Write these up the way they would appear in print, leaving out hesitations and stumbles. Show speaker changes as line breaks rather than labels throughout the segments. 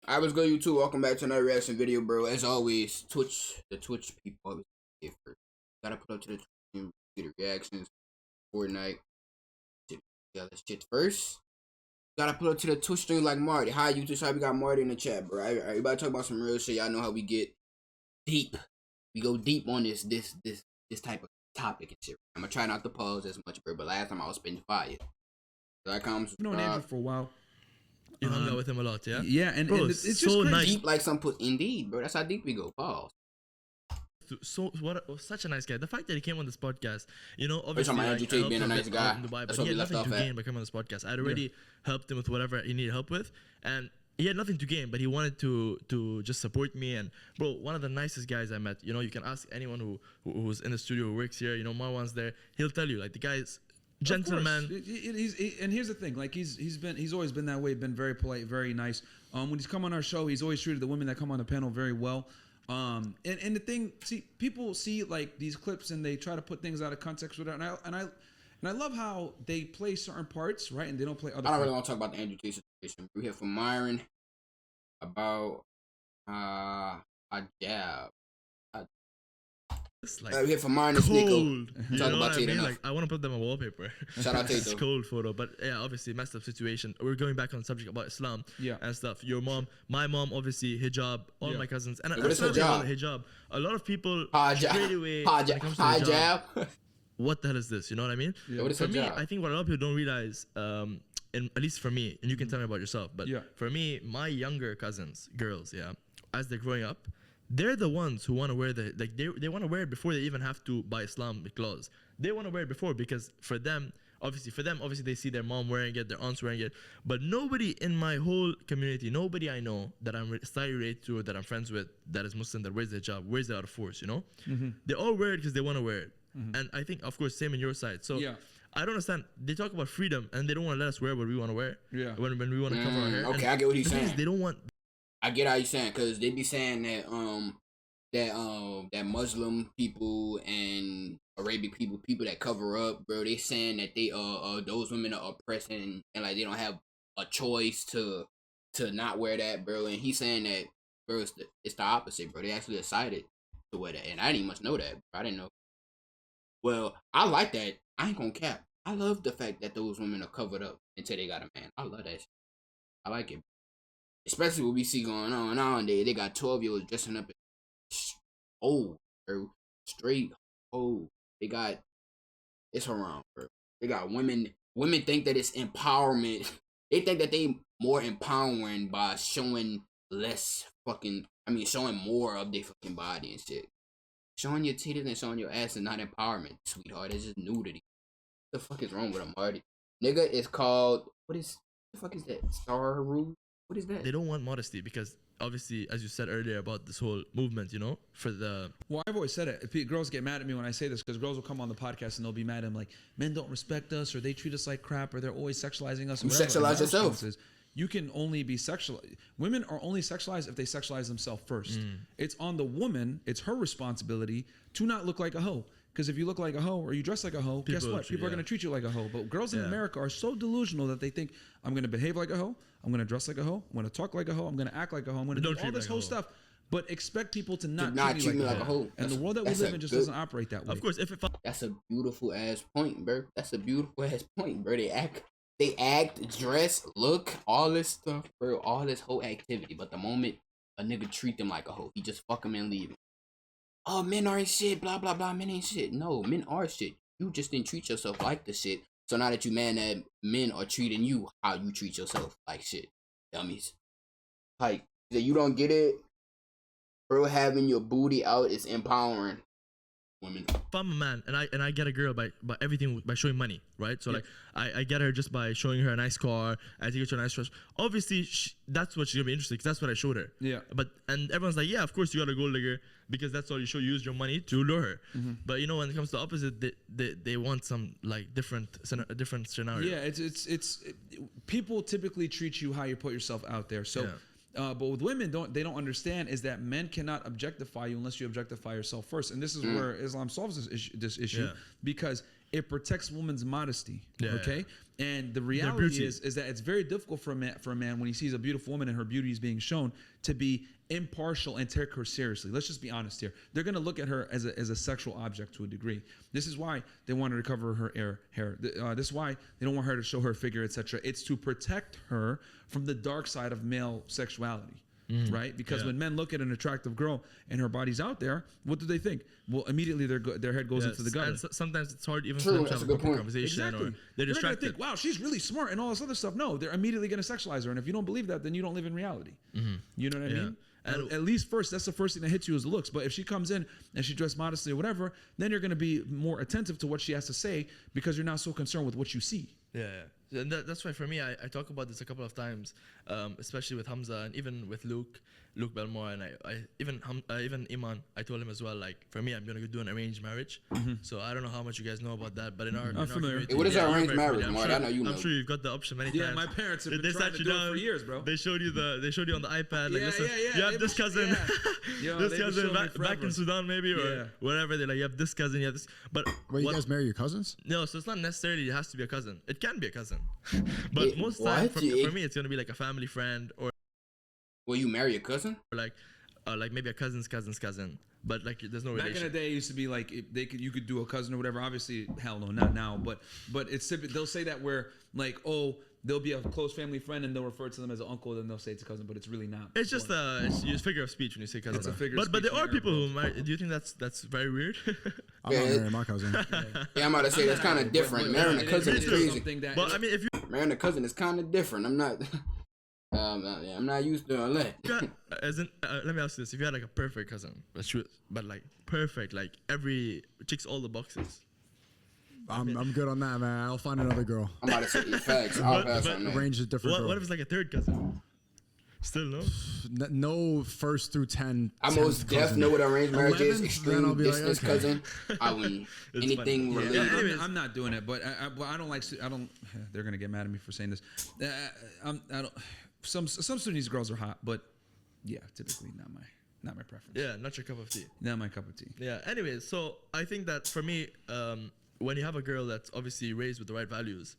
I was good, you too. Welcome back to another reaction video, bro. As always, the Twitch people always get first. Gotta put up to the Twitch and see the reactions. Fortnite, yeah, let's shit first. Gotta put up to the Twitch stream like Marty. Hi, YouTube. Sorry, we got Marty in the chat, bro. Everybody talk about some real shit. Y'all know how we get deep. We go deep on this type of topic and shit. I'm gonna try not to pause as much, bro. But last time I was spitting fire. So that comes.
I've known Andrew for a while.
You hung out with him a lot, yeah?
Yeah, and it's
so
just crazy.
nice.
Deep like some put. Indeed, bro. That's how deep we go. Pause.
Such a nice guy. The fact that he came on this podcast, you know,
Obviously,
obviously,
Andrew Tate being a nice guy.
In Dubai,
That's
but
what
he
we
had
left
nothing
off
to
at.
gain by coming on this podcast. I'd already helped him with whatever he needed help with, and he had nothing to gain, but he wanted to just support me. And bro, one of the nicest guys I met. You know, you can ask anyone who's in the studio who works here. You know, Marwan's there. He'll tell you, like, the guy's gentleman.
And here's the thing, like he's always been that way, been very polite, very nice. When he's come on our show, he's always treated the women that come on the panel very well. And the thing, see, people see like these clips and they try to put things out of context with it, and I love how they play certain parts, right, and they don't play other.
I don't really want to talk about the Andrew Tate situation. We're here for Myron about a jab.
It's like
We're here for Myron and Sneako.
You
Talk
know
about
what I
Tate
mean?
enough.
Like, I want to put them on wallpaper.
Shout out Tate
It's
though.
cold photo, but yeah, obviously messed up situation. We're going back on the subject about Islam and stuff. Your mom, my mom, obviously hijab. All my cousins, and
what is
hijab? A lot of people straight away.
Hijab.
What the hell is this? You know what I mean?
Yeah. What is
for me,
hijab?
I think what a lot of people don't realize, and at least for me, and you can tell me about yourself, but for me, my younger cousins, girls, as they're growing up, they're the ones who want to wear they want to wear it before they even have to buy Islamic clothes. They want to wear it before because for them, obviously they see their mom wearing it, their aunts wearing it, but nobody in my whole community, nobody I know that I'm slightly related to or that I'm friends with that is Muslim that wears the hijab, wears it out of force, you know? They all wear it because they want to wear it. And I think, of course, same in your side. So I don't understand. They talk about freedom and they don't want to let us wear what we want to wear. When we want to cover our hair.
Okay, I get what he's saying.
They don't want.
I get how you're saying, because they be saying that Muslim people and Arabic people that cover up, bro, they saying that they those women are oppressing and like they don't have a choice to not wear that, bro. And he's saying that, bro, it's the opposite, bro. They actually decided to wear that, and I didn't much know that, bro. I didn't know. Well, I like that. I ain't gonna cap. I love the fact that those women are covered up until they got a man. I love that shit. I like it. Especially what we see going on nowadays. They got 12-year-olds dressing up as old, bro. Straight old. They got, it's haram, bro. They got women. Women think that it's empowerment. They think that they more empowering by showing showing more of their fucking body and shit. Showing your titties and showing your ass is not empowerment, sweetheart. It's just nudity. What the fuck is wrong with them, Marty? Nigga is called, what the fuck is that? Star Rule? What is that?
They don't want modesty because obviously, as you said earlier about this whole movement, you know, for the.
Well, I've always said it. If girls get mad at me when I say this, because girls will come on the podcast and they'll be mad at them, like, men don't respect us, or they treat us like crap, or they're always sexualizing us.
You sexualize yourself.
You can only be sexualized. Women are only sexualized if they sexualize themselves first. It's on the woman. It's her responsibility to not look like a hoe. Because if you look like a hoe or you dress like a hoe, guess what? People are going to treat you like a hoe. But girls in America are so delusional that they think, I'm going to behave like a hoe, I'm going to dress like a hoe, I'm going to talk like a hoe, I'm going to act like a hoe, I'm going to do all this whole stuff. But expect people to not treat me like a hoe. And the world that we live in just doesn't operate that way.
Of course,
that's a beautiful ass point, bro. That's a beautiful ass point, bro. They act, dress, look, all this stuff, bro. All this whole activity. But the moment a nigga treat them like a hoe, he just fuck him and leave him. Oh, men aren't shit, blah, blah, blah, men ain't shit. No, men are shit. You just didn't treat yourself like the shit. So now that you mad that men are treating you how you treat yourself like shit. Dummies. Like, that you don't get it, bro, having your booty out is empowering women.
If I'm a man and I get a girl by everything, by showing money, right? So like I get her just by showing her a nice car, I take her to a nice restaurant. Obviously that's what she's gonna be interested because that's what I showed her. And everyone's like, yeah, of course you got a gold digger because that's all you show. You use your money to lure her. But you know, when it comes to the opposite, they want some like different scenario.
Yeah, it's people typically treat you how you put yourself out there. So. But with women, they don't understand is that men cannot objectify you unless you objectify yourself first, and this is where Islam solves this issue. Because it protects woman's modesty.
Yeah.
Okay. And the reality is that it's very difficult for a man when he sees a beautiful woman and her beauty is being shown to be impartial and take her seriously. Let's just be honest here. They're going to look at her as a sexual object to a degree. This is why they want her to cover her hair. This is why they don't want her to show her figure, etc. It's to protect her from the dark side of male sexuality. Right? Because when men look at an attractive girl and her body's out there, what do they think? Well, immediately their head goes into the gutter.
And sometimes it's hard even for them to have a proper conversation.
Exactly.
Or they're distracted.
They're gonna think, wow, she's really smart and all this other stuff. No, they're immediately going to sexualize her. And if you don't believe that, then you don't live in reality. You know what I mean? At least first, that's the first thing that hits you is the looks. But if she comes in and she dressed modestly or whatever, then you're going to be more attentive to what she has to say because you're not so concerned with what you see.
Yeah. And that's why for me, I talk about this a couple of times, especially with Hamza and even with Luke Belmore, and even Iman. I told him as well, like, for me, I'm gonna go do an arranged marriage. So I don't know how much you guys know about that, but in our community,
what is arranged marriage? I know you know.
I'm sure you've got the option many times.
Yeah, my parents have been trying to do it for years, bro.
They showed you on the iPad, like, listen,
yeah.
you have this cousin,
this
cousin back in Sudan maybe or whatever. They're like, you have this cousin, you have this. But
wait, you guys marry your cousins?
No, so it's not necessarily it has to be a cousin. It can be a cousin, but most time for me, it's gonna be like a family friend or.
Will you marry a cousin?
Or like maybe a cousin's cousin, but like there's no relation.
Back in the day, it used to be like you could do a cousin or whatever. Obviously, hell no, not now. But it's they'll say that where like they'll be a close family friend and they'll refer to them as an uncle, then they'll say it's a cousin, but it's really not.
It's just it's a figure of speech when you say cousin.
It's a figure of speech.
But there are people who marry. Do you think that's very weird?
I'm not marrying my cousin.
Yeah, I'm about to say that's kind of different. Marrying a cousin is crazy.
But I mean, if you
marrying a cousin is kind of different. I'm not. I'm not used to all that.
Let me ask you this: if you had like a perfect cousin, but like perfect, like every ticks all the boxes.
I'm good on that, man. I'll find another girl.
I'm about to say facts. I'll pass on that.
Arrange a different girl.
What if it's like a third cousin? Still no?
No first through 10.
I most definitely know what arranged marriage is. Extreme distance
like, okay.
cousin. I wouldn't anything related.
Yeah, I'm not doing it, but I don't like. I don't. They're gonna get mad at me for saying this. I don't. Some Sudanese girls are hot, but yeah, typically not my preference.
Yeah, not your cup of tea.
Not my cup of tea.
Yeah. Anyways, so I think that for me, when you have a girl that's obviously raised with the right values,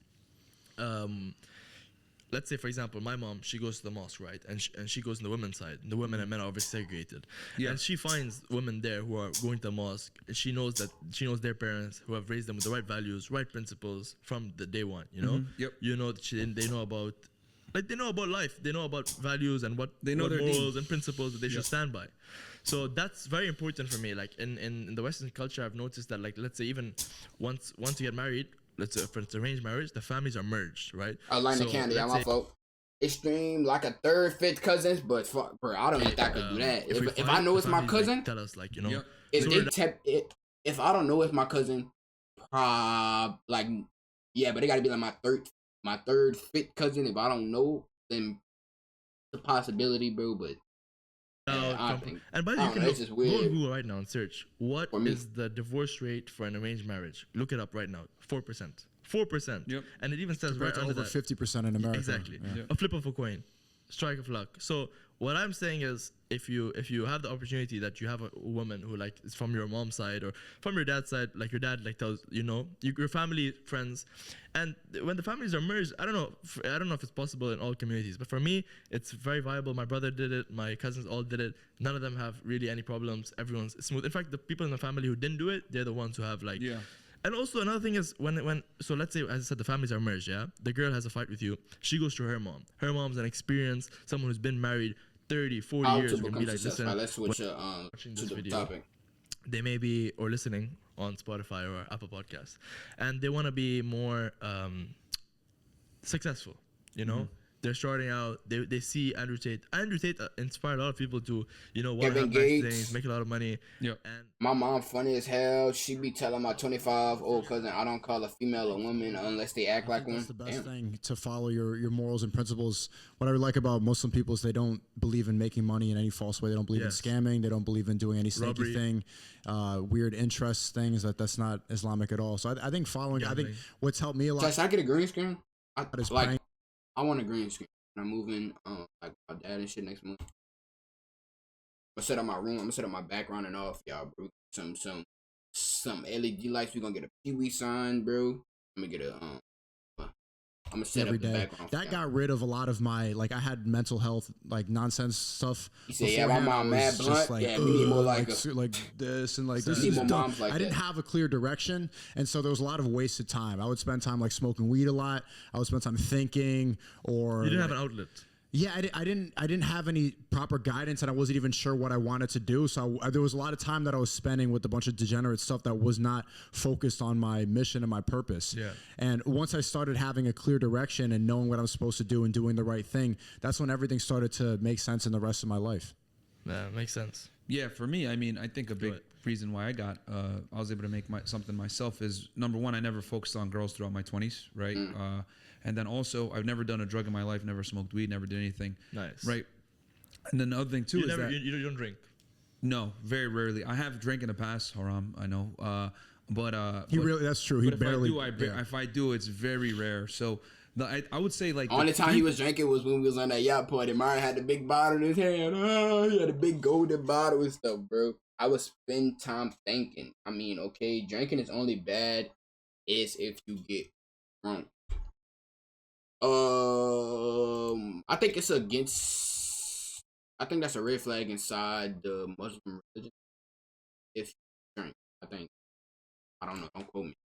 let's say for example, my mom, she goes to the mosque, right, and she goes on the women's side. And the women and men are obviously segregated. Yeah. And she finds women there who are going to the mosque. And she knows their parents who have raised them with the right values, right principles from the day one. You know.
Yep.
You know that they know about. Like they know about life, they know about values and what
they know
what
their
morals
needs
and principles that they should stand by. So that's very important for me. Like in the Western culture, I've noticed that, like, let's say even once you get married, let's say if it's arranged marriage, the families are merged, right?
I line the candy. I'm my fault. Extreme, like a third, fifth cousins, but fuck, bro, I don't think I could do that. If I know it's my cousin,
tell us, like, you know.
If I don't know it's my cousin, like, yeah, but they gotta be like my third, fifth cousin. If I don't know, then it's a possibility, bro. But
and by the way, you can go on Google right now and search what is the divorce rate for an arranged marriage. Look it up right now. 4%. 4%.
Yep.
And it even says right under
over
that
50% in America.
Exactly.
Yeah.
A flip of a coin. Strike of luck. So what I'm saying is, if you have the opportunity that you have a woman who, like, is from your mom's side or from your dad's side, like your dad, like, tells your family, friends, and when the families are merged, I don't know if it's possible in all communities, but for me, it's very viable. My brother did it, my cousins all did it. None of them have really any problems. Everyone's smooth. In fact, the people in the family who didn't do it, they're the ones who have, like.
Yeah.
And also another thing is so let's say, as I said, the families are merged, yeah? The girl has a fight with you. She goes to her mom. Her mom's an experienced, someone who's been married 30, 40 years.
To become successful. Let's switch to the topic.
They may be or listening on Spotify or Apple Podcasts, and they want to be more successful, you know? Mm-hmm. They're starting out. They see Andrew Tate. Andrew Tate inspired a lot of people to, want to have nice things, make a lot of money.
Yeah.
And
my mom funny as hell. She be telling my 25-year-old cousin, I don't call a female a woman unless they act like one.
That's the best thing, to follow your morals and principles. What I like about Muslim people is they don't believe in making money in any false way. They don't believe in scamming. They don't believe in doing any sneaky thing, weird interest things. That's not Islamic at all. So I think following. I think what's helped me a lot.
Should I get a green screen? I want a green screen. I'm moving, like my dad and shit next month. I'm gonna set up my room. I'm gonna set up my background and off, y'all, bro. Some some LED lights. We're gonna get a Peewee sign, bro. I'm gonna get a I'm gonna set
every
up the
day.
background.
That got rid of a lot of my like. I had mental health like nonsense stuff.
You say, yeah, my mom mad blunt.
Like,
yeah, we need more like
this and like
we
this.
need
Is
more
dumb.
moms like
I didn't
that.
have a clear direction, and so there was a lot of wasted time. I would spend time like smoking weed a lot. I would spend time thinking, or
you didn't have an outlet.
Yeah, I didn't have any proper guidance, and I wasn't even sure what I wanted to do. So there was a lot of time that I was spending with a bunch of degenerate stuff that was not focused on my mission and my purpose.
Yeah.
And once I started having a clear direction and knowing what I'm supposed to do and doing the right thing, that's when everything started to make sense in the rest of my life.
Yeah, makes sense.
Yeah, for me, I mean, I think a big reason why I was able to make something myself is, number one, I never focused on girls throughout my 20s, right? And then also, I've never done a drug in my life, never smoked weed, never did anything.
Nice.
Right? And then the other thing, too, is that...
You don't drink?
No, very rarely. I have drank in the past, haram, I know.
That's true. He barely...
If I do, it's very rare. So... I would say like...
Only time he was drinking was when we was on that yacht party. Myron had the big bottle in his hand. Oh, he had a big golden bottle and stuff, bro. I would spend time thinking. I mean, okay, drinking is only bad is if you get drunk. I think it's against... I think that's a red flag inside the Muslim religion. If you drink, I think. I don't know. Don't quote me.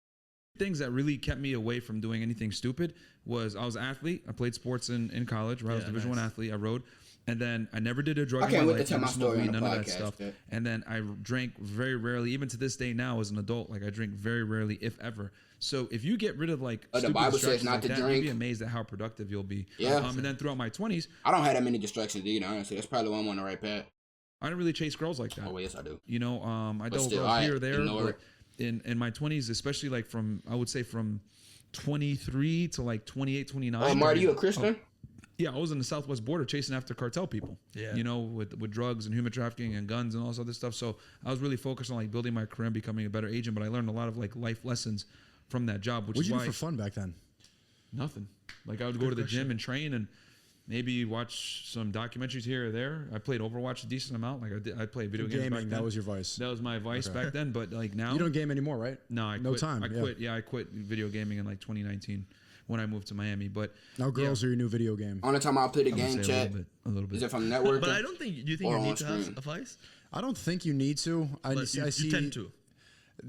Things that really kept me away from doing anything stupid was I was an athlete. I played sports in college, where I was Division I athlete. I rode. And then I never did a drug in my life.
Tell my story on the
none
podcast,
of that stuff.
dude.
And then I drank very rarely. Even to this day now as an adult, like I drink very rarely, if ever. So if you get rid of like
the
stupid
Bible
distractions
says not
like
to
that,
drink.
you'll be amazed at how productive you'll be.
Yeah.
And then throughout my 20s,
I don't have that many distractions either, honestly. That's probably why I'm on the right path.
I didn't really chase girls like that.
Oh, yes, I do.
You know, I
But
dealt
still,
girls here or there.
ignore
But in my 20s, especially like I would say from 23 to like 28, 29.
Oh, Marty, you a Christian?
Yeah, I was in the southwest border chasing after cartel people. Yeah. You know, with drugs and human trafficking and guns and all this other stuff. So I was really focused on like building my career and becoming a better agent. But I learned a lot of like life lessons from that job, which
What'd
is
you
why
do for fun back then?
nothing. Like I would go to the gym and train and maybe watch some documentaries here or there. I played Overwatch a decent amount. Like I played video games back then.
That was your vice.
That was my vice back then. But like now,
you don't game anymore, right?
No, I
no
quit.
time.
I quit. Yeah, I quit video gaming in like 2019 when I moved to Miami. But
now girls are your new video game.
Only time I play the game, chat.
A little bit.
Is it from networking?
But I don't think. Do you think you need to have a vice?
I don't think you need to.
I see. You tend to.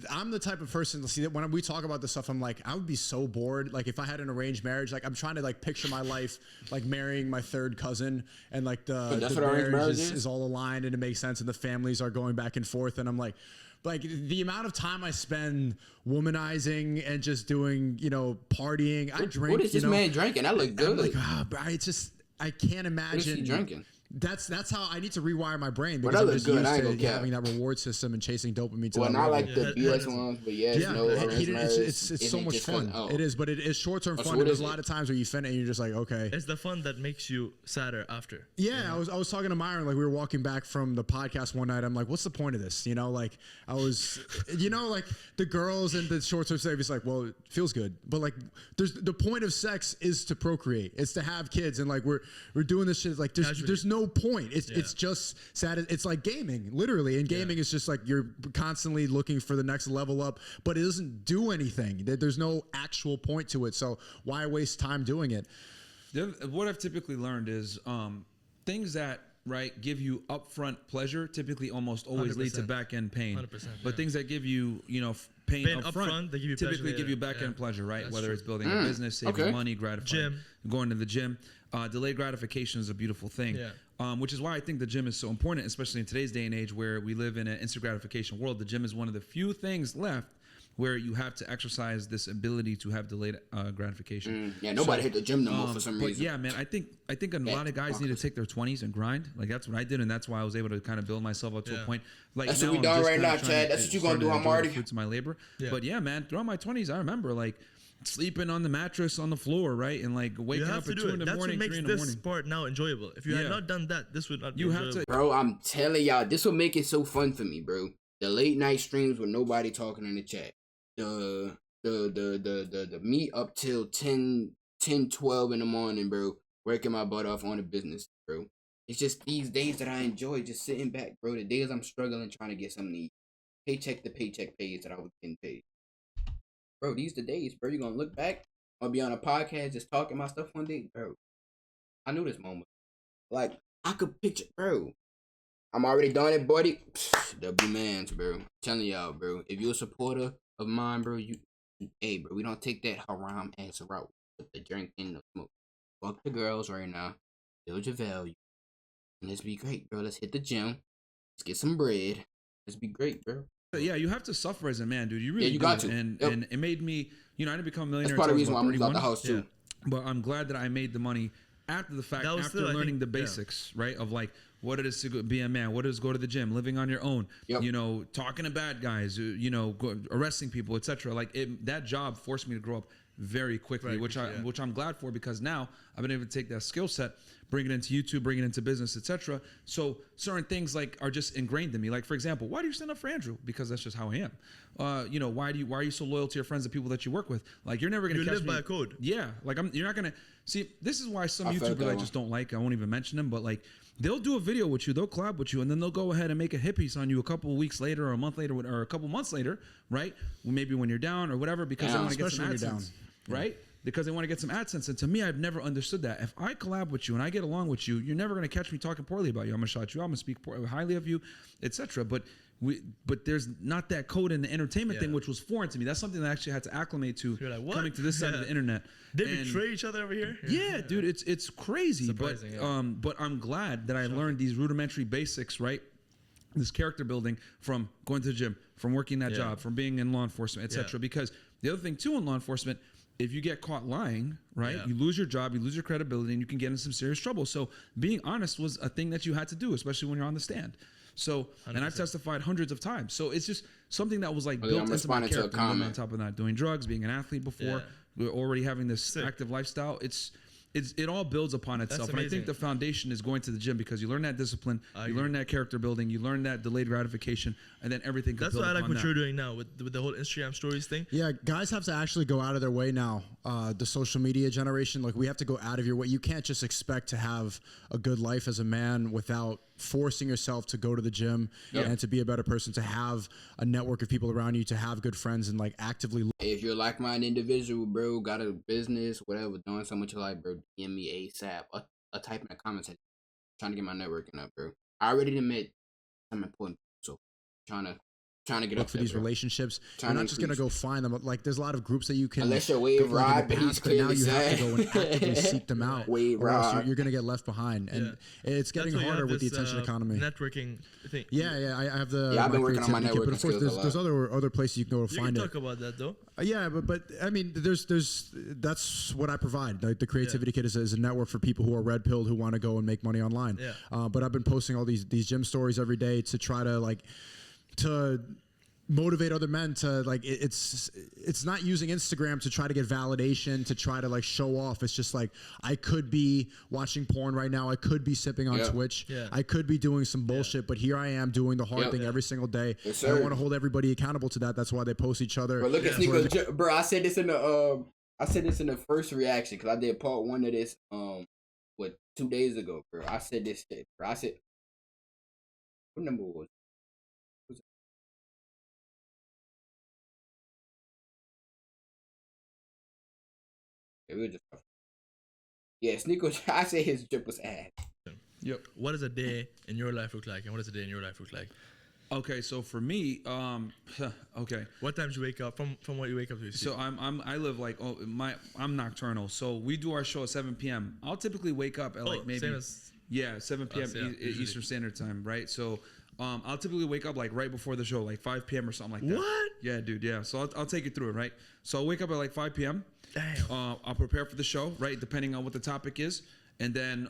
I'm the type of person to see that when we talk about this stuff, I'm like, I would be so bored. Like if I had an arranged marriage, like I'm trying to like picture my life, like marrying my third cousin, and like the marriage is all aligned and it makes sense, and the families are going back and forth, and I'm like the amount of time I spend womanizing and just doing, partying. I drink.
What is this man drinking? That look good.
I'm like, I can't imagine.
What is he drinking?
That's how I need to rewire my brain
But
because I'm
that
just
look
used
good.
to having that reward system and chasing dopamine to
Well,
that
not
level.
like the BS ones, but
it's so much fun. It is, but it is short-term fun. And there's a lot of times where you finish and you're just like, okay.
It's the fun that makes you sadder after.
Yeah, I was talking to Myron, like we were walking back from the podcast one night. I'm like, what's the point of this? like I was, like the girls and the short-term stuff. It's like, well, it feels good, but like the point of sex is to procreate. It's to have kids, and like we're doing this shit. Like there's no point. It's just sad. It's like gaming, literally. And gaming is just like you're constantly looking for the next level up, but it doesn't do anything. There's no actual point to it. So why waste time doing it?
What I've typically learned is things that give you upfront pleasure typically almost always
100%.
lead to back end pain.
100%,
but things that give you pain upfront
they give you
typically
pleasure
give you back end pleasure, right?
That's
Whether
true.
it's building a business, saving money, gratifying, going to the gym. Delayed gratification is a beautiful thing, which is why I think the gym is so important, especially in today's day and age where we live in an instant gratification world. The gym is one of the few things left where you have to exercise this ability to have delayed gratification.
Nobody hit the gym no more for some reason.
But yeah, man, I think a lot of guys need to take their 20s and grind. Like that's what I did, and that's why I was able to kind of build myself up to a point. Like
that's what we doing right now, Chad. That's what you gonna do. I'm already
fruits of my labor. Yeah. But yeah, man, throughout my 20s, I remember like sleeping on the mattress on the floor, right, and like waking up at 2 in the morning, 3 in the morning.
That's what makes this part now enjoyable. If you had not done that, this would not be enjoyable.
Bro, I'm telling y'all, this will make it so fun for me, bro. The late night streams with nobody talking in the chat. The me up till 10, 12 in the morning, bro. Working my butt off on the business, bro. It's just these days that I enjoy just sitting back, bro. The days I'm struggling trying to get something to eat. paycheck to paycheck pays that I was getting paid. Bro, these the days, bro. You gonna look back? I'll be on a podcast just talking my stuff one day, bro. I knew this moment. Like I could picture, bro. I'm already done it, buddy. W mans, bro. I'm telling y'all, bro. If you're a supporter of mine, bro, hey, bro, we don't take that haram ass route with the drink and the smoke. Fuck the girls right now. Build your value. And let's be great, bro. Let's hit the gym. Let's get some bread. Let's be great, bro.
Yeah, you have to suffer as a man, dude. You really
you got to.
And it made me, I didn't become a millionaire.
That's part of the reason why I moved out the house too.
Yeah. But I'm glad that I made the money after the fact, after learning the basics, right? Of like what it is to be a man, what it is to go to the gym, living on your own, talking to bad guys, arresting people, etc. Like that job forced me to grow up very quickly, which I'm glad for, because now I've been able to take that skill set, bring it into YouTube, bring it into business, etc. So certain things like are just ingrained in me. Like for example, why do you stand up for Andrew? Because that's just how I am. Why are you so loyal to your friends, the people that you work with? Like you're never gonna catch
live
me.
by a code.
Yeah, like you're not gonna see. This is why some YouTubers I just don't like. I won't even mention them, but like they'll do a video with you, they'll collab with you, and then they'll go ahead and make a hit piece on you a couple of weeks later, or a month later, or a couple months later, right? Maybe when you're down or whatever, because they want to get some AdSense, right? Because they want to get some AdSense. And to me, I've never understood that. If I collab with you and I get along with you, you're never going to catch me talking poorly about you. I'm going to shout you out. I'm going to speak highly of you, etc. But there's not that code in the entertainment thing, which was foreign to me. That's something that I actually had to acclimate to coming to this side of the internet.
They betray each other over here.
Yeah, dude, it's crazy. But I'm glad that I learned these rudimentary basics, right? This character building from going to the gym, from working that job, from being in law enforcement, etc. Because the other thing too in law enforcement, if you get caught lying, right, you lose your job, you lose your credibility, and you can get in some serious trouble. So being honest was a thing that you had to do, especially when you're on the stand. So, 100%. And I've testified hundreds of times. So it's just something that was like built into my character. On top of that, doing drugs, being an athlete before, already having this active lifestyle. It all builds upon itself. And I think the foundation is going to the gym, because you learn that discipline, you learn that character building, you learn that delayed gratification, and then everything comes.
That's why I like what you're doing now with the whole Instagram stories thing.
Yeah, guys have to actually go out of their way now. The social media generation, like we have to go out of your way. You can't just expect to have a good life as a man without forcing yourself to go to the gym and to be a better person, to have a network of people around you, to have good friends, and like actively.
If you're a like-minded individual, bro, got a business, whatever, doing something you like, bro, DM me ASAP. A type in the comments section. Trying to get my networking up, bro. I already admit I'm important, so trying to get
look
up
for
there,
these
bro.
relationships. You're not just gonna go find them. Like there's a lot of groups that you can.
Unless you're Wade Rod, but he's
now you
sad.
have to go and actively seek them out.
Wade
or else
Rod,
you're gonna get left behind, and it's getting harder with the attention economy.
Networking thing.
Yeah, I have the.
I've been working on my networking.
But of course, there's other places you can go to find it.
You can talk about that though.
Yeah, but I mean, there's that's what I provide. Like the Creativity Kit is a network for people who are red pilled, who want to go and make money online.
Yeah.
But I've been posting all these gym stories every day to try to motivate other men to like it's not using Instagram to try to get validation, to try to like show off. It's just like I could be watching porn right now, I could be sipping on Twitch, I could be doing some bullshit, but here I am doing the hard thing every single day. I want to hold everybody accountable to that. That's why they post each other.
Bro, look at Sneako, bro. I said this in the first reaction, because I did part 1 of this 2 days ago, bro. I said this shit, bro. I said, what number was it? Sneako. I said his drip was ass.
Yep.
What does a day in your life look like, and what does a day in your life look like?
Okay, so for me, okay.
What time do you wake up? From what you wake up to?
So I live like I'm nocturnal. So we do our show at 7 p.m. I'll typically wake up at like maybe 7 p.m. Eastern Standard Time, right? So I'll typically wake up like right before the show, like 5 p.m. or something like that.
What?
Yeah, dude. Yeah. So I'll take you through it, right? So I'll wake up at like 5 p.m.
Damn.
I'll prepare for the show, right? Depending on what the topic is, and then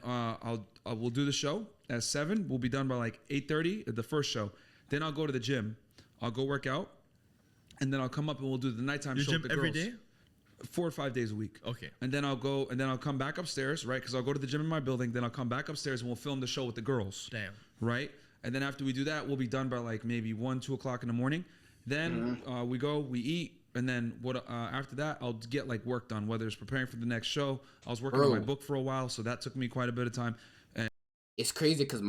we'll do the show at 7. We'll be done by like 8:30 at the first show. Then I'll go to the gym. I'll go work out, and then I'll come up and we'll do the nighttime show with the girls.
Every day?
4 or 5 days a week.
Okay.
And then I'll come back upstairs, right? Because I'll go to the gym in my building. Then I'll come back upstairs and we'll film the show with the girls.
Damn.
Right? And then after we do that, we'll be done by like maybe 1, 2 o'clock in the morning. Then we eat. And then after that, I'll get like work done, whether it's preparing for the next show. I was working on my book for a while, so that took me quite a bit of time. And
it's crazy because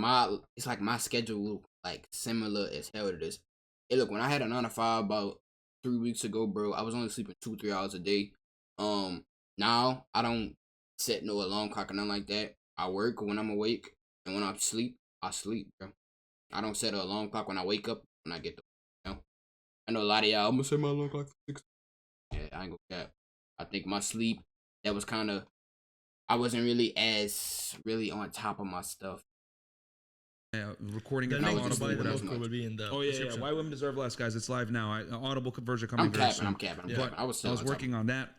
it's like my schedule like similar as hell to this. Hey, look, when I had a 9 to 5 about 3 weeks ago, bro, I was only sleeping 2-3 hours a day. Now I don't set no alarm clock or nothing like that. I work when I'm awake, and when I sleep, bro. I don't set an alarm clock when I wake up. When I get I know a lot of y'all. I'm gonna set my alarm clock for 6. Yeah, I ain't gonna cap. I think my sleep, that was kind of, I wasn't really on top of my stuff.
Yeah, recording
The
it
link
on
to
Audible.
buy the book will be in the description.
Why Women Deserve Less, guys. It's live now. Audible version coming very soon.
I'm capping. I was
working on that,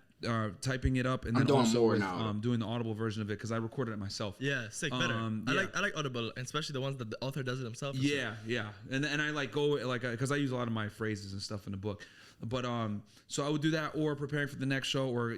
typing it up, and
I'm
then
doing
also
more
with,
now.
Doing the Audible version of it because I recorded it myself.
Yeah, sick, better. I like Audible, and especially the ones that the author does it himself.
Yeah, and I like go like because I use a lot of my phrases and stuff in the book. But so I would do that, or preparing for the next show, or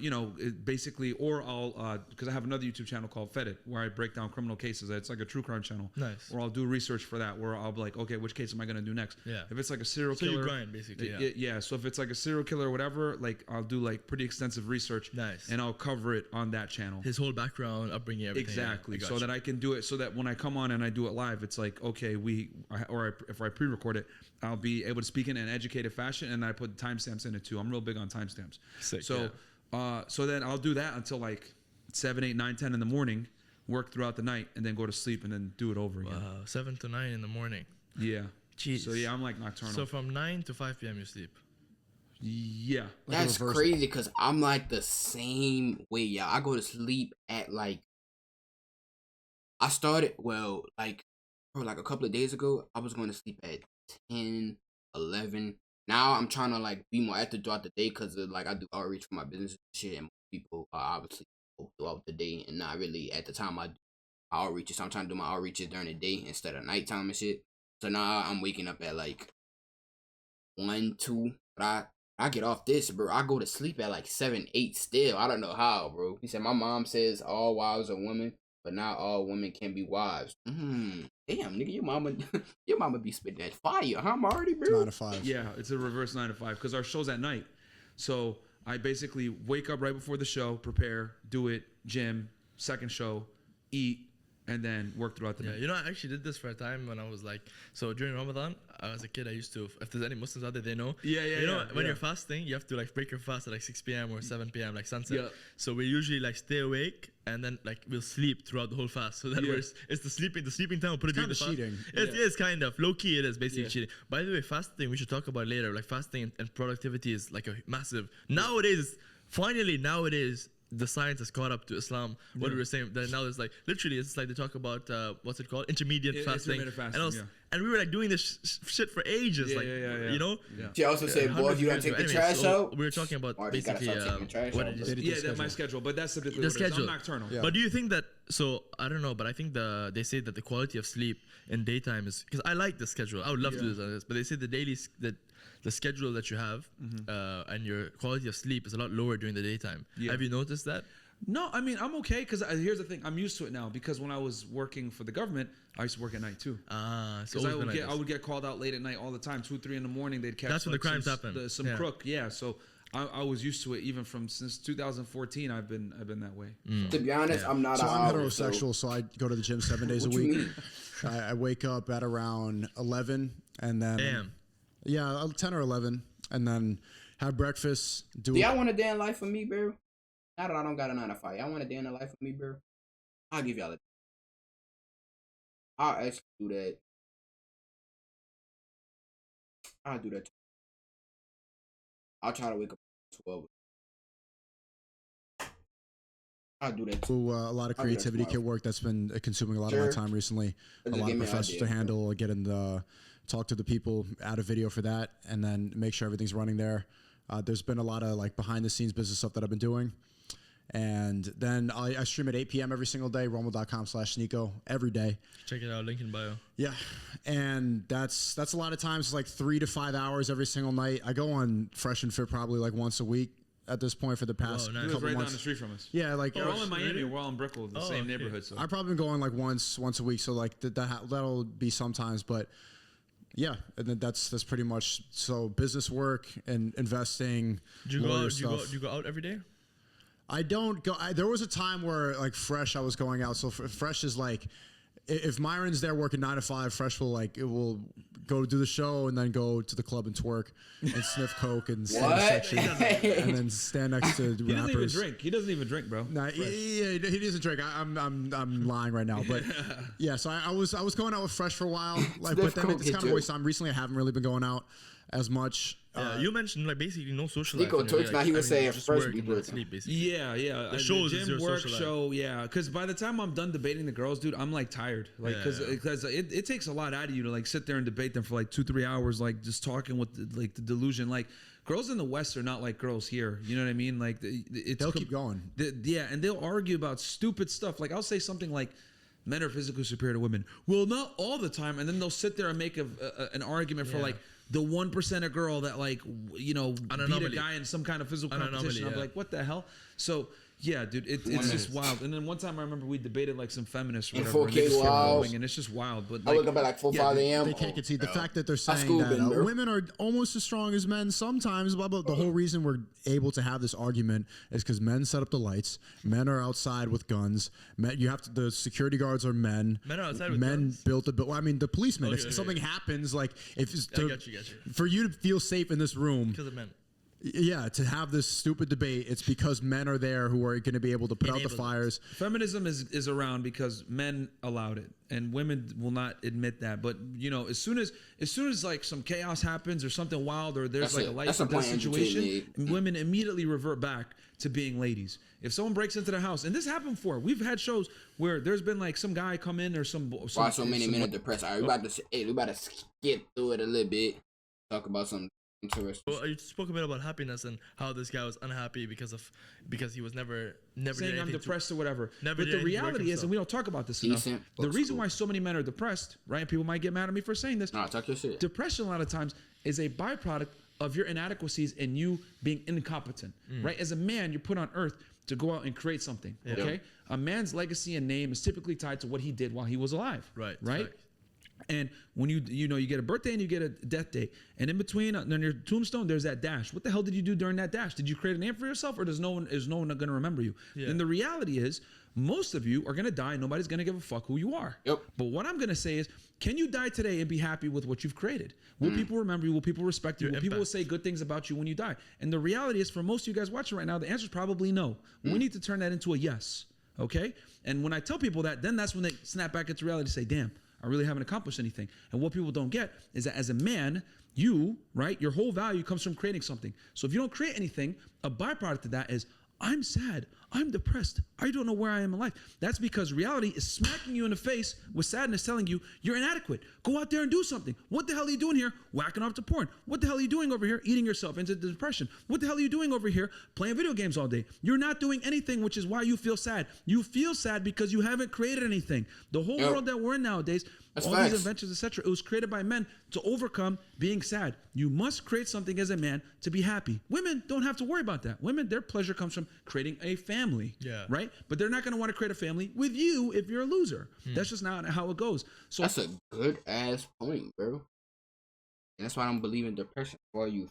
basically, or I'll because I have another YouTube channel called Fed It, where I break down criminal cases. It's like a true crime channel.
Nice.
Or I'll do research for that, where I'll be like, okay, which case am I gonna do next?
Yeah.
If it's like a serial
So
killer,
you grind basically.
yeah. So if it's like a serial killer or whatever, like I'll do like pretty extensive research.
Nice.
And I'll cover it on that channel.
His whole background, upbringing, everything.
Exactly. So that I can do it, so that when I come on and I do it live, it's like, okay, if I pre-record it, I'll be able to speak in an educated fashion, and I put timestamps in it too. I'm real big on timestamps. So then I'll do that until like 7, 8, 9, 10 in the morning, work throughout the night, and then go to sleep and then do it over again.
Wow, 7 to 9 in the morning.
Yeah.
Jeez.
So yeah, I'm like nocturnal.
So from 9 to 5 p.m. you sleep.
Yeah.
Like that's crazy because I'm like the same way, y'all. I go to sleep at like, I started, like a couple of days ago, I was going to sleep at 10, 11. Now I'm trying to like be more active throughout the day because like I do outreach for my business and shit, and people are obviously throughout the day and not really at the time I do outreaches. So I'm trying to do my outreaches during the day instead of nighttime and shit. So now I'm waking up at like 1, 2, but I get off this, bro. I go to sleep at like 7, 8 still. I don't know how, bro. He said my mom says all wives are women, but not all women can be wives. Damn, nigga, your mama be spitting that fire, huh, Marty, bro?
9 to 5.
Yeah, it's a reverse 9 to 5 because our show's at night. So I basically wake up right before the show, prepare, do it, gym, second show, eat, and then work throughout the night.
You know, I actually did this for a time when I was like, so during Ramadan, I was a kid, I used to, if there's any Muslims out there, they know. You know, when you're fasting, you have to like break your fast at like 6 p.m. or 7 p.m. like sunset. Yeah. So we usually like stay awake and then like we'll sleep throughout the whole fast. So that it's the sleeping time. We'll put it during the fast.
Cheating.
It's kind of low key. It is basically cheating. By the way, fasting we should talk about later. Like fasting and productivity is like a massive. Nowadays, the science has caught up to Islam. What we were saying that now there's like literally it's like they talk about what's it called, intermediate fasting. And we were like doing this shit for ages, you know.
She also said, "Boy, you don't take the trash out."
We were talking about basically
what did
you that's my schedule, but that's typically
the schedule.
I'm nocturnal.
But do you think that? So I don't know, but I think they say that the quality of sleep in daytime is because I like the schedule. I would love to do this, but they say the schedule that you have and your quality of sleep is a lot lower during the daytime. Have you noticed that?
No, I mean I'm okay because here's the thing, I'm used to it now because when I was working for the government, I used to work at night too.
So
I would get called out late at night all the time, 2, 3 in the morning. They'd catch.
That's when the crimes happen.
Some crook, So I was used to it even since 2014. I've been that way.
To be honest, I'm not.
So I'm heterosexual, so I go to the gym 7 days a week.
Mean?
I wake up at around 11, and then
damn.
Yeah, 10 or 11, and then have breakfast.
Do y'all want a day in life for me, bro? Now that I don't got a 9 to 5, y'all want a day in the life for me, bro? I'll give y'all I'll actually do that. I'll do that. I'll try to wake up at 12. I'll do that.
A lot of creativity kit work that's been consuming a lot of my time recently. A lot of professors to handle, talk to the people, add a video for that, and then make sure everything's running there. There's been a lot of like behind the scenes business stuff that I've been doing. And then I stream at 8 p.m. every single day, rumble.com/Sneako every day.
Check it out, link in bio.
Yeah. And that's a lot of times, like 3 to 5 hours every single night. I go on Fresh and Fit probably like once a week at this point for the past
couple
months.
Right down the street from us.
Yeah, like
we're all in Miami. We're all in Brickell, the same neighborhood. So
I've probably been going like once a week. So like that'll be sometimes, but yeah, and then that's pretty much so business work and investing.
Do you go out every day?
I don't go. There was a time where like Fresh, I was going out. So Fresh is like, if Myron's there working 9 to 5, Fresh will go do the show and then go to the club and twerk and sniff coke and stand in section and then stand next to rappers.
He doesn't even drink. He doesn't even drink, bro.
Nah, he doesn't drink. I'm lying right now, but yeah. So I was going out with Fresh for a while, like, but then it's kind of wasted time. Recently, I haven't really been going out as much.
You mentioned like basically no social life.
Sneako talks now. He was saying fresh people
sleep basically.
Yeah.
The shows
gym,
is your
work,
social
show. Yeah, because by the time I'm done debating the girls, dude, I'm like tired. Like because it takes a lot out of you to like sit there and debate them for like 2-3 hours, like just talking with the delusion. Like girls in the West are not like girls here. You know what I mean? Like
they'll keep going.
And they'll argue about stupid stuff. Like I'll say something like, men are physically superior to women. Well, not all the time. And then they'll sit there and make an argument for like the 1% girl that like, you know, beat a guy in some kind of physical competition. I'm like, what the hell? So yeah, dude, it's just wild. And then one time I remember we debated like some feminists or whatever.
4K wild.
And it's just wild. But
I wake up at like 4, 5 a.m.
They can't concede. The fact that they're saying that women are almost as strong as men sometimes, blah, blah. The whole reason we're able to have this argument is because men set up the lights. Men are outside with guns. The security guards are men.
Men are outside with
men
guns?
built I mean, the policemen. If something happens, like if it's
I got you.
For you to feel safe in this room.
Because of men.
Yeah, to have this stupid debate, it's because men are there who are going to be able to put out the fires.
Feminism is around because men allowed it, and women will not admit that. But you know, as soon as like some chaos happens or something wild or there's like a life or death situation, women immediately revert back to being ladies. If someone breaks into the house, and this happened before, we've had shows where there's been like some guy come in or some
why so many men are depressed. All right, we about to skip through it a little bit. Talk about some.
Well, you spoke a bit about happiness and how this guy was unhappy because he was never
saying I'm depressed or whatever. But the reality is, and we don't talk about this enough, the reason why so many men are depressed, right? And people might get mad at me for saying this.
No, talk your shit.
Depression a lot of times is a byproduct of your inadequacies and you being incompetent, right? As a man, you're put on earth to go out and create something, okay? A man's legacy and name is typically tied to what he did while he was alive, right? And when you get a birthday and you get a death day, and in between on your tombstone there's that dash. What the hell did you do during that dash? Did you create a name for yourself, or is no one going to remember you? And the reality is, most of you are going to die. Nobody's going to give a fuck who you are. But what I'm going to say is, can you die today and be happy with what you've created? Will people remember you? Will people respect you? Will people say good things about you when you die? And the reality is, for most of you guys watching right now, the answer is probably no. We need to turn that into a yes. Okay? And when I tell people that, then that's when they snap back into reality and say, damn, I really haven't accomplished anything. And what people don't get is that as a man, your whole value comes from creating something. So if you don't create anything, a byproduct of that is, I'm sad, I'm depressed, I don't know where I am in life. That's because reality is smacking you in the face with sadness, telling you you're inadequate. Go out there and do something. What the hell are you doing here? Whacking off to porn. What the hell are you doing over here? Eating yourself into depression. What the hell are you doing over here? Playing video games all day. You're not doing anything, which is why you feel sad. You feel sad because you haven't created anything. The whole world that we're in nowadays, all these inventions, etc., it was created by men to overcome being sad. You must create something as a man to be happy. Women don't have to worry about that. Women, their pleasure comes from creating a family, right? But they're not going to want to create a family with you if you're a loser. That's just not how it goes. So
that's a good ass point, bro. And that's why I don't believe in depression for all you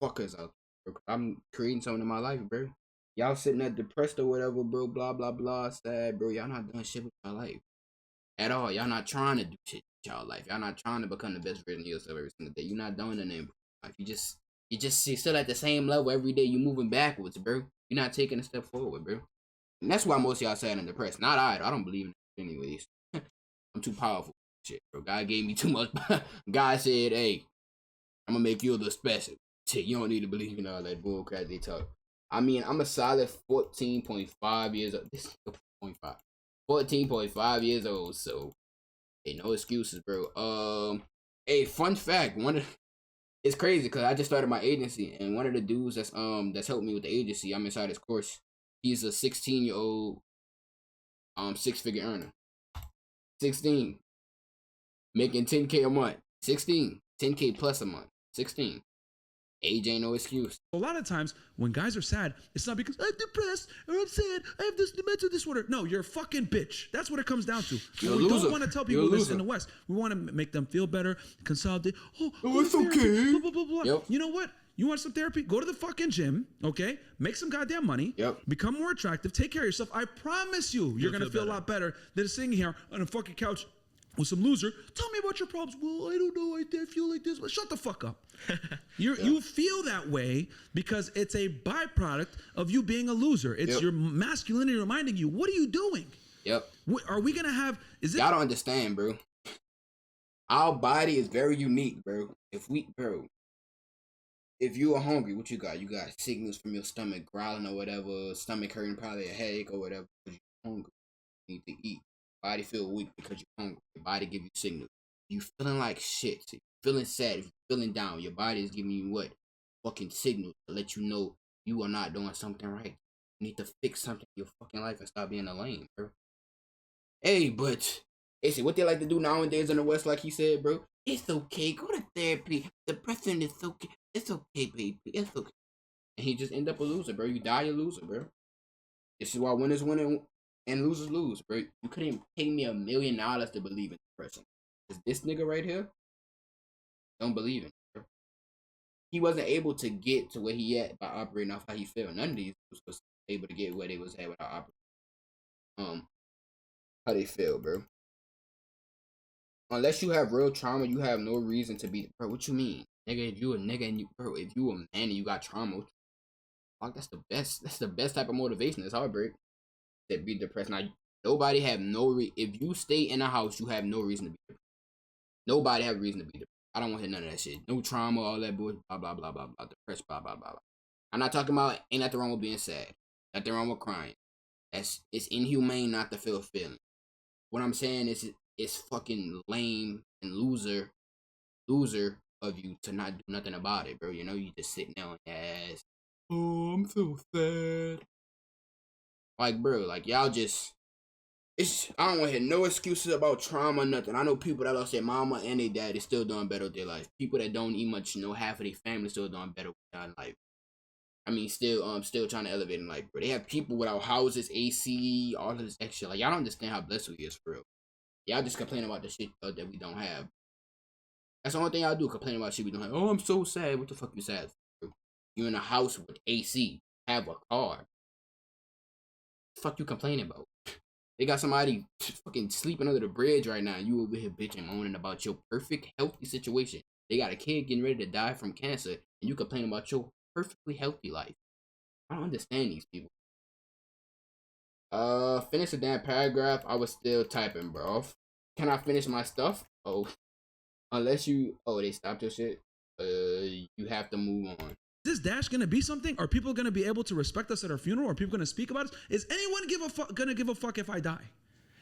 fuckers out there. I'm creating something in my life, bro. Y'all sitting there depressed or whatever, bro. Blah blah blah. Sad, bro. Y'all not doing shit with my life at all. Y'all not trying to do shit with y'all life. Y'all not trying to become the best version of yourself every single day. You're not doing anything. Life. You just still at the same level every day. You moving backwards, bro. You're not taking a step forward, bro. And that's why most of y'all sad and depressed. Not I don't believe in it anyways. I'm too powerful. Shit, bro. God gave me too much. God said, hey, I'm gonna make you a little special. Shit, you don't need to believe in all that bull crap they talk. I mean, I'm a solid 14.5 years old. This is 0.5. 14.5 years old, so hey, no excuses, bro. Hey, fun fact, it's crazy because I just started my agency, and one of the dudes that's helped me with the agency, I'm inside his course. He's a 16-year-old six-figure earner. 16, making 10K a month. 16, 10K plus a month. 16. Age ain't no excuse.
A lot of times when guys are sad, it's not because I'm depressed or I'm sad, I have this mental disorder. No, you're a fucking bitch. That's what it comes down to. We don't want to tell people this in the West. We want to make them feel better, consolidate. Oh,
it's okay.
Blah, blah, blah, blah. Yep. You know what? You want some therapy? Go to the fucking gym, okay? Make some goddamn money.
Yep.
Become more attractive. Take care of yourself. I promise you're going to feel a lot better than sitting here on a fucking couch with some loser. Tell me about your problems. Well, I don't know. I feel like this. But shut the fuck up. You feel that way because it's a byproduct of you being a loser. It's your masculinity reminding you, what are you doing?
Yep.
Are we gonna have?
Y'all don't understand, bro. Our body is very unique, bro. If you are hungry, what you got? You got signals from your stomach growling or whatever, stomach hurting, probably a headache or whatever. Because you're hungry, you need to eat. Body feel weak because you're hungry. Your body give you signals. You feeling like shit. So you're feeling sad. If you're feeling down, your body is giving you what? Fucking signals to let you know you are not doing something right. You need to fix something in your fucking life and stop being a lame, bro. Hey, but they say what they like to do nowadays in the West, like he said, bro. It's okay. Go to therapy. Depression is okay. It's okay, baby. It's okay. And he just end up a loser, bro. You die a loser, bro. This is why winners win and losers lose, bro. You couldn't pay me $1 million to believe in depression. Because this nigga right here don't believe in it, bro. He wasn't able to get to where he at by operating off how he felt. None of these was able to get where they was at without operating. How they feel, bro. Unless you have real trauma, you have no reason to be, bro. What you mean, nigga? If you a nigga and if you a man and you got trauma, fuck, that's the best. That's the best type of motivation. It's heartbreak. That be depressed. Now, nobody have if you stay in a house, you have no reason to be depressed. Nobody have reason to be depressed. I don't want to hear none of that shit. No trauma, all that bullshit. Blah blah blah blah blah. Depressed. Blah blah blah blah. I'm not talking about ain't nothing wrong with being sad. Nothing wrong with crying. It's inhumane not to feel feeling. What I'm saying is it's fucking lame and loser of you to not do nothing about it, bro. You know, you just sitting there on your ass. Oh, I'm so sad. Like, bro, like y'all just I don't want to hear no excuses about trauma, nothing. I know people that lost their mama and their dad is still doing better with their life. People that don't eat much, half of their family still doing better with their life. I mean, still trying to elevate in life, bro. They have people without houses, AC, all of this extra. Like, y'all don't understand how blessed we is, for real. Y'all just complain about the shit that we don't have. That's the only thing y'all do, complain about shit we don't have. Oh, I'm so sad. What the fuck you sad for? You in a house with AC, have a car. What the fuck you complaining about? They got somebody fucking sleeping under the bridge right now. You over here bitching, moaning about your perfect, healthy situation. They got a kid getting ready to die from cancer, and you complain about your perfectly healthy life. I don't understand these people. Finish the damn paragraph. I was still typing, bro. Can I finish my stuff? Oh, unless you. Oh, they stopped your shit. You have to move on.
Is this dash gonna be something? Are people gonna be able to respect us at our funeral? Are people gonna speak about us? Is anyone gonna give a fuck if I die?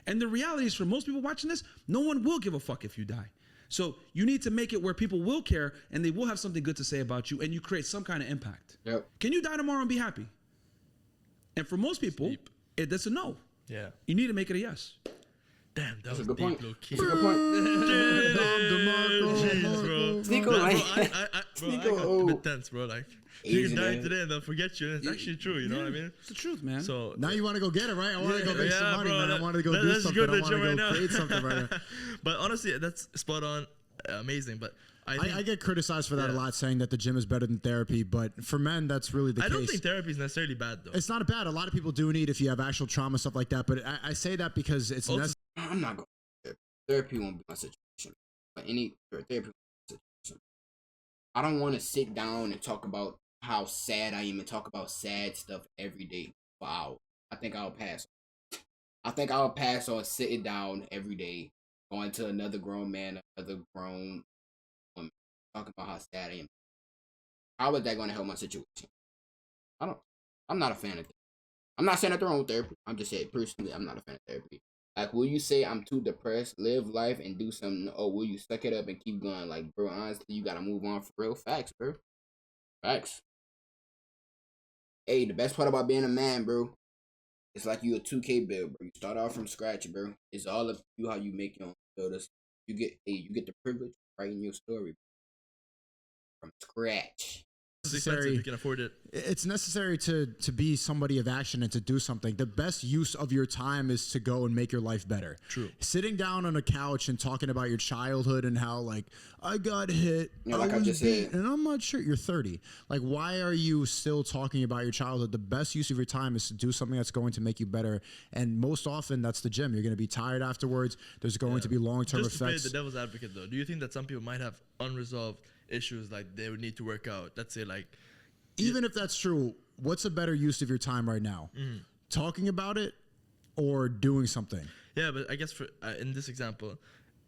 And the reality is, for most people watching this, no one will give a fuck if you die. So you need to make it where people will care and they will have something good to say about you, and you create some kind of impact.
Yep.
Can you die tomorrow and be happy? And for most people, that's a no.
Yeah.
You need to make it a yes.
Damn, that was
a good
deep,
point.
low key.
That's a good point.
Jeez, bro.
Sneako, like,
I got a bit tense, bro. Like, you
Easy,
can die
man.
today and they'll forget you. And it's actually true, you know what I mean?
It's the truth, man.
So
now you want to go get it, right? I want to go make some money,
bro,
man. I want to go do something. I want to go create something right now.
But honestly, that's spot on. Amazing. But I
get criticized for that a lot, saying that the gym is better than therapy. But for men, that's really the case.
I don't think therapy is necessarily bad, though.
It's not bad. A lot of people do need if you have actual trauma, stuff like that. But I say that because it's necessary.
I'm not going to therapy. Won't be my situation. But any therapy situation. I don't want to sit down and talk about how sad I am and talk about sad stuff every day for hours. I think I'll pass. I think I'll pass on sitting down every day, going to another grown man, another grown woman, talking about how sad I am. How is that going to help my situation? I'm not a fan of therapy. I'm not saying nothing wrong with therapy. I'm just saying personally, I'm not a fan of therapy. Like, will you say I'm too depressed, live life, and do something? Or will you suck it up and keep going? Like, bro, honestly, you gotta move on for real. Facts, bro. Facts. Hey, the best part about being a man, bro, it's like you a 2K build, bro. You start off from scratch, bro. It's all up to you how you make your own builders. You get the privilege of writing your story from scratch.
It's expensive. You can afford it.
It's necessary to be somebody of action and to do something. The best use of your time is to go and make your life better.
True.
Sitting down on a couch and talking about your childhood and how like I got hit,
like I just said,
and I'm not sure you're 30. Like, why are you still talking about your childhood? The best use of your time is to do something that's going to make you better. And most often, that's the gym. You're going to be tired afterwards. There's going to be long-term effects.
Just to play the devil's advocate, though, do you think that some people might have unresolved issues, like they would need to work out? Let's say, like,
even if that's true, what's a better use of your time right now? Talking about it or doing something?
Yeah, but I guess for in this example,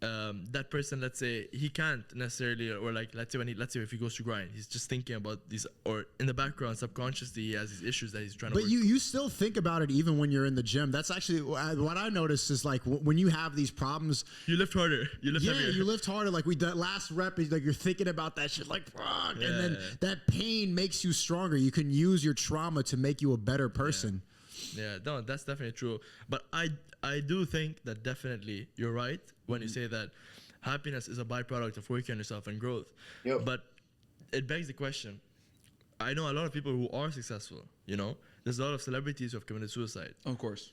that person, let's say he can't necessarily, or like let's say if he goes to grind, he's just thinking about these, or in the background subconsciously he has these issues that he's trying to work.
But you still think about it even when you're in the gym. That's actually what I noticed is like when you have these problems,
you lift harder. You lift heavier.
You lift harder. Like that last rep is like you're thinking about that shit like fuck, and then that pain makes you stronger. You can use your trauma to make you a better person.
Yeah, no, that's definitely true. But I do think that definitely you're right when you say that happiness is a byproduct of working on yourself and growth.
Yep.
But it begs the question. I know a lot of people who are successful, you know. There's a lot of celebrities who have committed suicide.
Of course.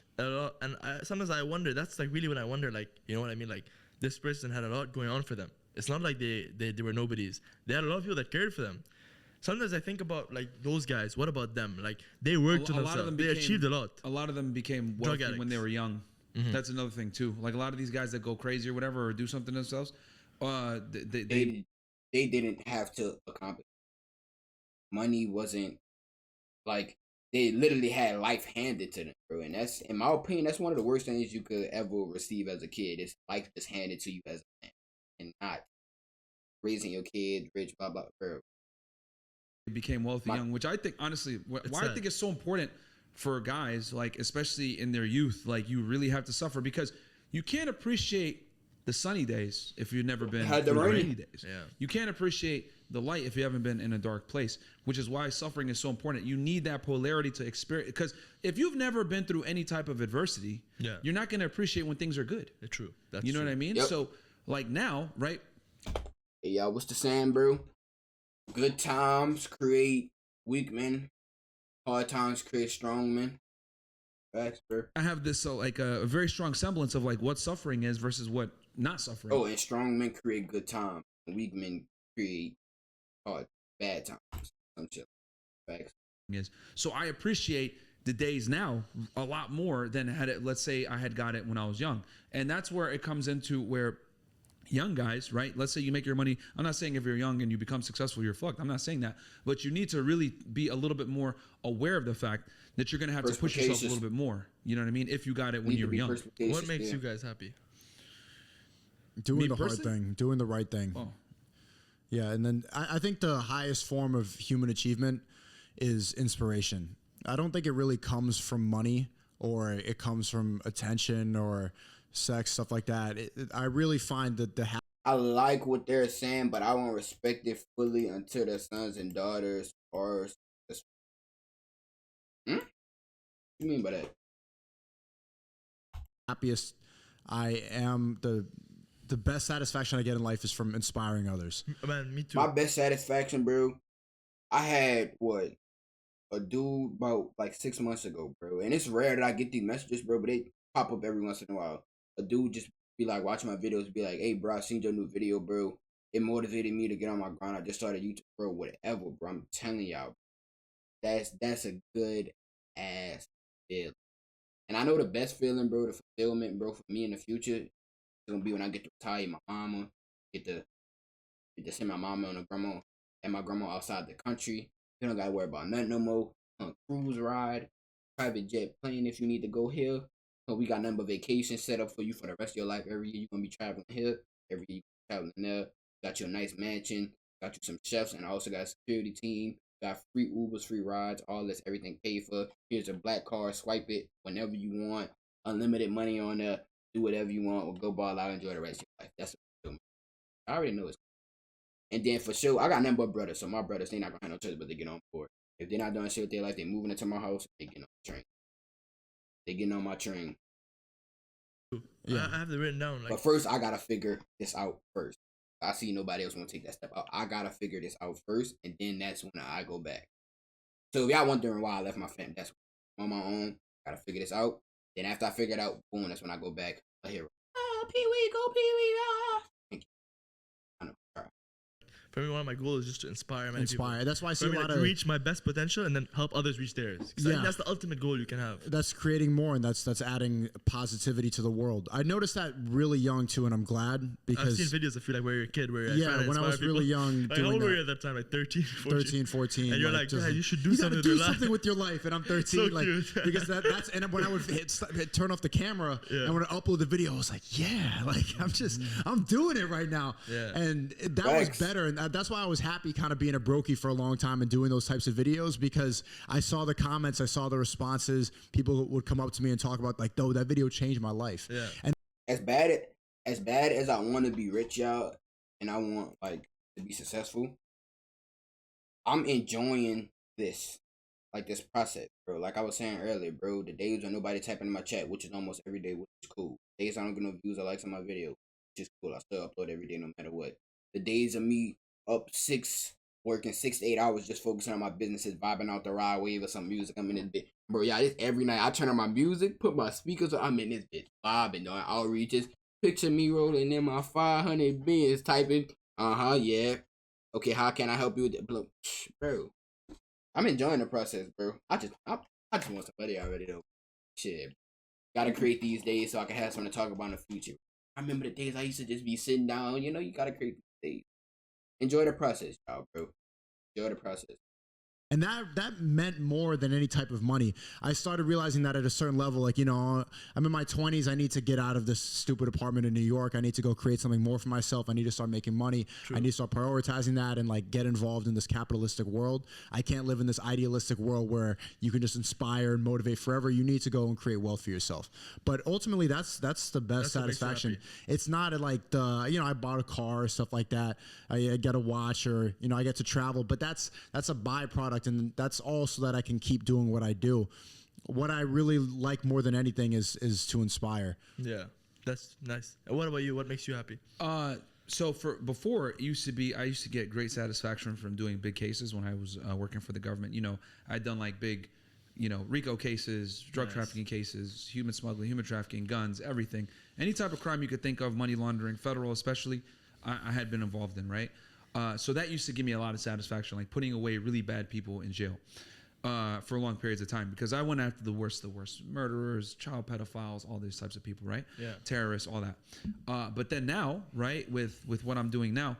Sometimes I wonder, that's like really when I wonder, like, you know what I mean? Like, this person had a lot going on for them. It's not like they were nobodies. They had a lot of people that cared for them. Sometimes I think about like those guys. What about them? Like they worked on themselves. They achieved a lot.
A lot of them became wealthy when they were young. That's another thing too. Like a lot of these guys that go crazy or whatever or do something themselves,
they didn't have to accomplish. Money wasn't like they literally had life handed to them, bro. And that's, in my opinion, that's one of the worst things you could ever receive as a kid. Is life just handed to you as a man, and not raising your kids rich, blah blah, bro.
Became wealthy young, which I think honestly, why I think it's so important for guys, like especially in their youth, like you really have to suffer because you can't appreciate the sunny days if you've never been through the rainy days.
Yeah.
You can't appreciate the light if you haven't been in a dark place, which is why suffering is so important. You need that polarity to experience, because if you've never been through any type of adversity, you're not going to appreciate when things are good.
True.
You know what I mean?
Yep.
So like now, right?
Hey, y'all, what's the saying, bro? Good times create weak men. Hard times create strong men. Facts, bro.
I have this like a very strong semblance of like what suffering is versus what not suffering.
Oh, and strong men create good times. And weak men create bad times. Some shit. Facts.
So I appreciate the days now a lot more than had it. Let's say I had got it when I was young, and that's where it comes into where young guys, right? Let's say you make your money. I'm not saying if you're young and you become successful, you're fucked. I'm not saying that. But you need to really be a little bit more aware of the fact that you're going to have to push yourself a little bit more. You know what I mean? If you got it when you were young.
What makes you guys happy?
Doing the hard thing. Doing the right thing.
Oh.
Yeah, and then I think the highest form of human achievement is inspiration. I don't think it really comes from money or it comes from attention or sex, stuff like that. I really find that
I like what they're saying, but I won't respect it fully until their sons and daughters are. What you mean by that?
Happiest I am, the best satisfaction I get in life is from inspiring others.
Man, me too.
My best satisfaction, bro. I had a dude about like 6 months ago, bro, and it's rare that I get these messages, bro, but they pop up every once in a while. A dude just be like watching my videos, be like, "Hey, bro, I seen your new video, bro. It motivated me to get on my grind. I just started YouTube, bro. Whatever, bro. I'm telling y'all, that's a good ass feeling. And I know the best feeling, bro, the fulfillment, bro, for me in the future is gonna be when I get to retire my mama, get to send my mama and my grandma outside the country. You don't gotta worry about nothing no more. Cruise ride, private jet plane if you need to go here. We got nothing but vacation set up for you for the rest of your life. Every year you're gonna be traveling here. Every year you're traveling there. Got you a nice mansion. Got you some chefs, and I also got a security team. Got free Ubers, free rides, all this, everything paid for. Here's a black card. Swipe it whenever you want. Unlimited money on there. Do whatever you want, or go ball out, enjoy the rest of your life. That's what I already know it's. And then for sure, I got nothing but brothers. So my brothers, they not gonna have no choice but to get on board. If they're not doing shit with their life, they moving into my house. They getting on the train. They getting on my train.
Yeah. I have it written down.
But first, I gotta figure this out first. I see nobody else want to take that step out. I gotta figure this out first, and then that's when I go back. So if y'all wondering why I left my family, that's on my own. Gotta figure this out. Then after I figure it out, boom, that's when I go back. I hear, Peewee, go Peewee, ah. Thank you. I know. All right.
For me, one of my goals is just to inspire many people.
That's why I see
For me,
a lot
to
of
reach my best potential and then help others reach theirs. Yeah. That's the ultimate goal you can have.
That's creating more, and that's adding positivity to the world. I noticed that really young too, and I'm glad because
I've seen videos of you like where you're a kid, where you're trying to
when I was
people.
really young,
like, how old were you at that time? Like 13, 14? And you're like, yeah, you should do something
with your life. And I'm 13,
so
like
cute.
because that's and when I would turn off the camera and when I upload the video, I was like, yeah, like I'm doing it right now.
Yeah.
And that was better, and that's why I was happy kind of being a brokey for a long time and doing those types of videos, because I saw the comments, I saw the responses. People would come up to me and talk about like, "Though that video changed my life."
Yeah.
And
as bad as I want to be rich, y'all, and I want like to be successful, I'm enjoying this process, bro. Like I was saying earlier, bro, the days when nobody tapping in my chat, which is almost every day, which is cool. Days I don't get no views or likes on my video, which is cool. I still upload every day no matter what. The days of me up working 6 to 8 hours just focusing on my businesses, vibing out the ride wave or some music. I'm in this bitch. Bro, yeah, this every night I turn on my music, put my speakers on, I'm in this bitch vibing, doing outreaches. Picture me rolling in my 500 bins typing, yeah. Okay, how can I help you with it? Bro, I'm enjoying the process, bro. I just want somebody already though. Shit. Gotta create these days so I can have something to talk about in the future. I remember the days I used to just be sitting down, you gotta create these days. Enjoy the process, y'all, bro. Enjoy the process.
And that meant more than any type of money. I started realizing that at a certain level, like, I'm in my 20s. I need to get out of this stupid apartment in New York. I need to go create something more for myself. I need to start making money. True. I need to start prioritizing that and like get involved in this capitalistic world. I can't live in this idealistic world where you can just inspire and motivate forever. You need to go and create wealth for yourself. But ultimately, that's the best satisfaction. It's not like I bought a car or stuff like that. I get a watch or, I get to travel, but that's a byproduct. And that's all so that I can keep doing what I do. What I really like more than anything is to inspire.
Yeah, that's nice. And what about you? What makes you happy?
So before it used to be, I used to get great satisfaction from doing big cases when I was working for the government. I'd done like big, RICO cases, drug trafficking cases, human smuggling, human trafficking, guns, everything. Any type of crime you could think of, money laundering, federal especially, I had been involved in, right? So that used to give me a lot of satisfaction, like putting away really bad people in jail for long periods of time, because I went after the worst murderers, child pedophiles, all these types of people, right?
Yeah.
Terrorists, all that. But then now, right, with what I'm doing now,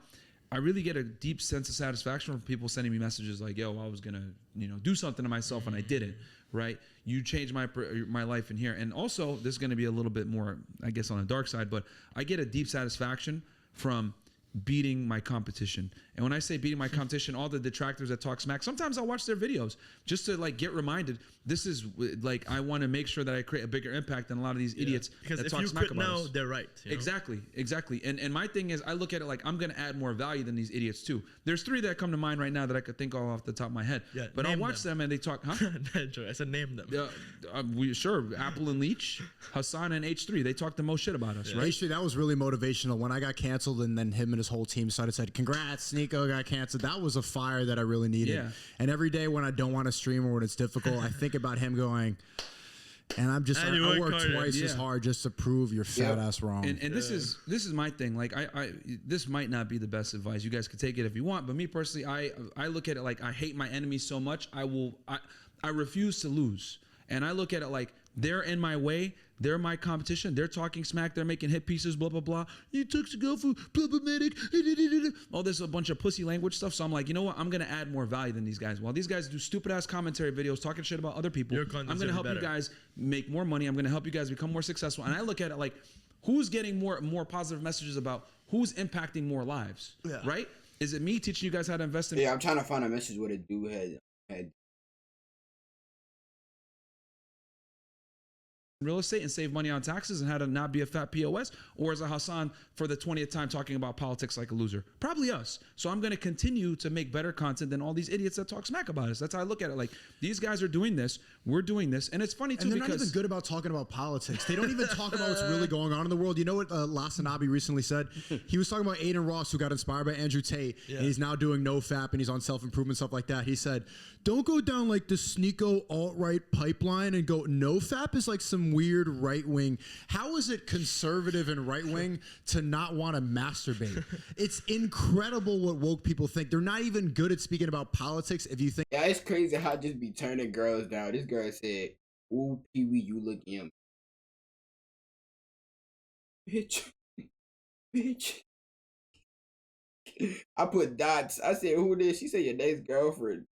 I really get a deep sense of satisfaction from people sending me messages like, yo, I was going to, do something to myself and I did it, right? You changed my life in here. And also, this is going to be a little bit more, I guess, on the dark side, but I get a deep satisfaction from beating my competition. And when I say beating my competition, all the detractors that talk smack, sometimes I'll watch their videos just to like get reminded, this is like, I want to make sure that I create a bigger impact than a lot of these idiots
because
that talk smack about us.
They're right.
Exactly. And my thing is, I look at it like I'm going to add more value than these idiots too. There's 3 that come to mind right now that I could think of off the top of my head. Yeah, but I'll watch them and they talk,
I said name them.
Sure, Apple and Leach, Hassan and H3, they talk the most shit about us, right?
H3, that was really motivational. When I got canceled and then him and his whole team started said, congrats, Sneako got canceled. That was a fire that I really needed. Yeah. And every day when I don't want to stream or when it's difficult, I think about him going, and I'm just, I work twice as hard just to prove your fat ass wrong.
And this is my thing. Like this might not be the best advice. You guys could take it if you want, but me personally, I look at it like I hate my enemies so much. I refuse to lose. And I look at it like they're in my way. They're my competition. They're talking smack. They're making hit pieces, blah, blah, blah. You took to go for problematic. All this a bunch of pussy language stuff. So I'm like, you know what? I'm going to add more value than these guys. While these guys do stupid ass commentary videos talking shit about other people, I'm going to help you guys make more money. I'm going to help you guys become more successful. And I look at it like, who's getting more positive messages about who's impacting more lives, right? Is it me teaching you guys how to invest in?
Yeah, I'm trying to find a message where the dude had
real estate and save money on taxes and how to not be a fat POS? Or is it Hassan for the 20th time talking about politics like a loser? Probably us. So I'm going to continue to make better content than all these idiots that talk smack about us. That's how I look at it. Like, these guys are doing this, we're doing this, and it's funny too,
and they're
because
not even good about talking about politics. They don't even talk about what's really going on in the world. You know what Lasanabi recently said? He was talking about Aiden Ross, who got inspired by Andrew Tate, and he's now doing NoFap, and he's on self-improvement, stuff like that. He said, don't go down like the Sneako alt-right pipeline and go, NoFap is like some weird right-wing. How is it conservative and right-wing to not want to masturbate? It's incredible what woke people think. They're not even good at speaking about politics. If you think,
yeah, it's crazy how I just be turning girls down. This girl said, "Ooh, Peewee, you look yummy." Bitch, bitch. I put dots. I said, "Who this?" She said, "Your next girlfriend."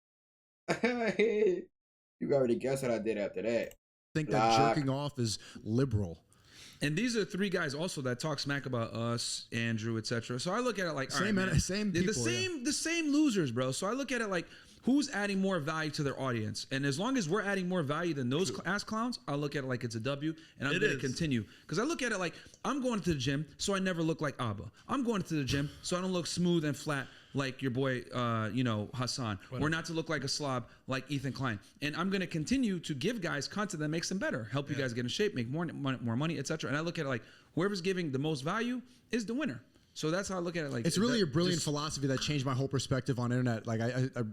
You already guessed what I did after that.
Think that jerking off is liberal.
And these are three guys also that talk smack about us, Andrew, etc. So I look at it like
same people,
the same losers, bro. So I look at it like, who's adding more value to their audience? And as long as we're adding more value than those ass clowns, I look at it like it's a W, and I'm going to continue. Because I look at it like, I'm going to the gym, so I never look like Abba. I'm going to the gym, so I don't look smooth and flat like your boy, Hassan. Or not to look like a slob like Ethan Klein. And I'm going to continue to give guys content that makes them better, help you guys get in shape, make more money, etc. And I look at it like, whoever's giving the most value is the winner. So that's how I look at it. Like,
it's really a brilliant philosophy that changed my whole perspective on internet. Like I'm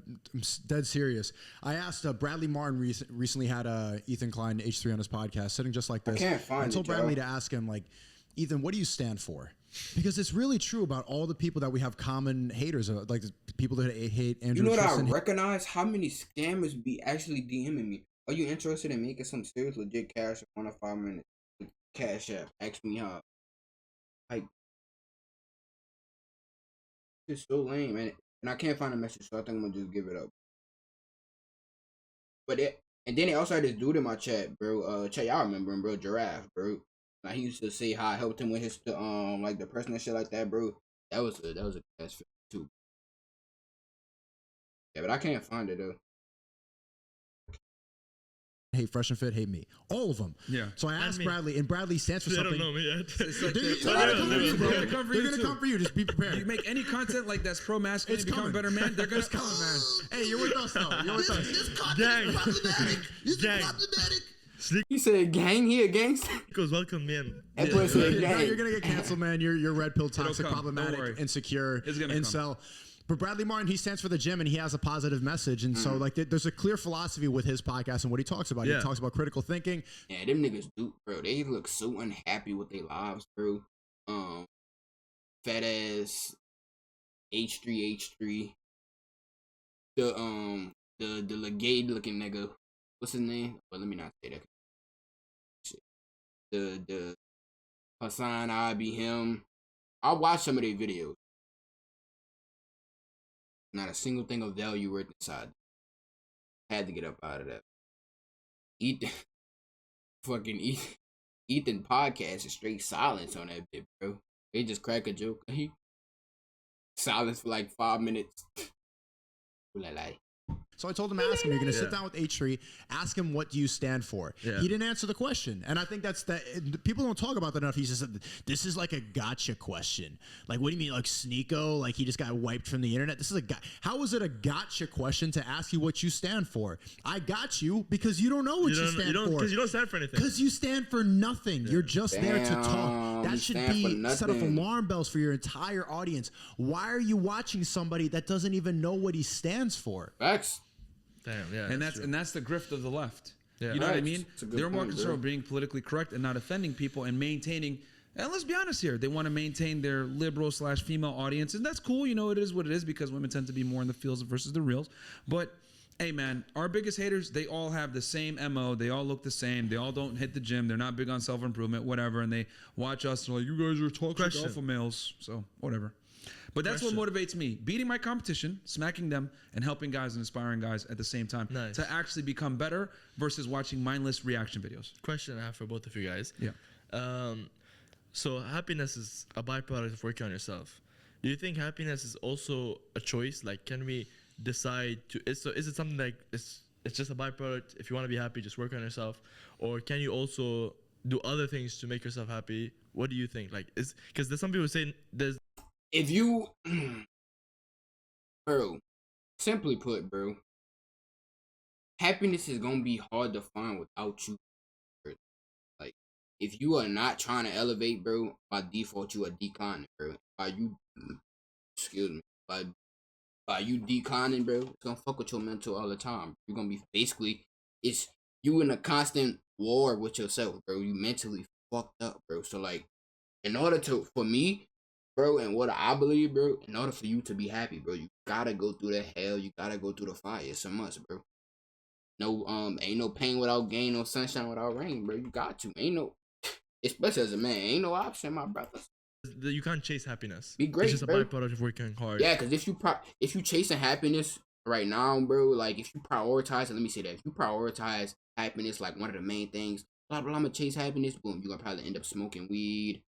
dead serious. I asked Bradley Martin recently had Ethan Klein H3 on his podcast, sitting just like this. I told Bradley to ask him, like, Ethan, what do you stand for? Because it's really true about all the people that we have common haters, like the people that hate Andrew.
You know what
Tristan.
I recognize? How many scammers be actually DMing me? Are you interested in making some serious legit cash in 1 to 5 minutes? Cash app. Ask me how. Like, it's so lame, man. And I can't find a message, so I think I'm gonna just give it up. And then they also had this dude in my chat, bro. Chat, y'all remember him, bro? Giraffe, bro. Like, he used to say how I helped him with his like depression and shit like that, bro. That was a cash fit too. Yeah, but I can't find it though.
Hate Fresh and Fit, hate me. All of them.
Yeah.
So I asked Bradley, and Bradley stands for something.
They don't know me yet.
They're gonna come for you. Just be prepared.
You make any content like that's pro-masculine, become a better man, they're gonna come, man.
Hey, you're with us, though. You're with us.
This content is problematic. This is problematic.
He said, "Gang, he a gangster."
Because welcome me in.
That boy said,
No,
"Gang."
you're gonna get canceled, man. You're red pill, toxic, problematic, insecure, incel. But Bradley Martin, he stands for the gym, and he has a positive message. And so, like, there's a clear philosophy with his podcast and what he talks about. He talks about critical thinking.
Yeah, them niggas do, bro. They look so unhappy with their lives, bro. Fat ass H3. The gay looking nigga. What's his name? Well, let me not say that. Shit. The Hassan, I be him. I watched some of their videos. Not a single thing of value written inside. Had to get up out of that. Ethan podcast is straight silence on that bit, bro. They just crack a joke. Silence for like 5 minutes.
So I told him, ask him, you're going to sit down with H3, ask him, what do you stand for? Yeah. He didn't answer the question. And I think that's that. People don't talk about that enough. He just said, this is like a gotcha question. Like, what do you mean? Like Sneako? Like he just got wiped from the internet? This is how is it a gotcha question to ask you what you stand for? I got you because you don't know what you stand for.
Because you don't stand for anything.
Because you stand for nothing. You're just there to talk. That should be set off alarm bells for your entire audience. Why are you watching somebody that doesn't even know what he stands for?
Facts.
Damn, yeah.
And that's the grift of the left.
Yeah.
You know what I mean? They're more concerned with being politically correct and not offending people and maintaining. And let's be honest here, they want to maintain their liberal/female audience, and that's cool. You know, it is what it is because women tend to be more in the fields versus the reels. But hey, man, our biggest haters, they all have the same MO. They all look the same. They all don't hit the gym. They're not big on self-improvement, whatever. And they watch us and they're like, you guys are toxic alpha males. So whatever. But that's what motivates me. Beating my competition, smacking them, and helping guys and inspiring guys at the same time to actually become better versus watching mindless reaction videos.
Question I have for both of you guys.
Yeah.
So happiness is a byproduct of working on yourself. Do you think happiness is also a choice? Like, can we decide to? Is it something like it's just a byproduct? If you want to be happy, just work on yourself. Or can you also do other things to make yourself happy. What do you think? Like, is because there's some people saying there's
If you, bro, simply put, bro, happiness is gonna be hard to find without you. Bro. Like, if you are not trying to elevate, bro, by default you are declining, bro. Excuse me, by you declining, bro, it's gonna fuck with your mental all the time. You're gonna be basically, it's you in a constant war with yourself, bro. You mentally fucked up, bro. So like, in order to, for me, bro, and what I believe, bro, in order for you to be happy, bro, you gotta go through the hell. You gotta go through the fire. It's a must, bro. No, ain't no pain without gain, no sunshine without rain, bro. You got to. Ain't no, especially as a man, ain't no option, my brother.
you can't chase happiness.
Be great,
It's just
bro.
a byproduct of working hard.
Yeah, because if you chasing happiness right now, bro, like if you prioritize, let me say that, if you prioritize happiness like one of the main things, blah blah, I'm gonna chase happiness, boom, you're gonna probably end up smoking weed,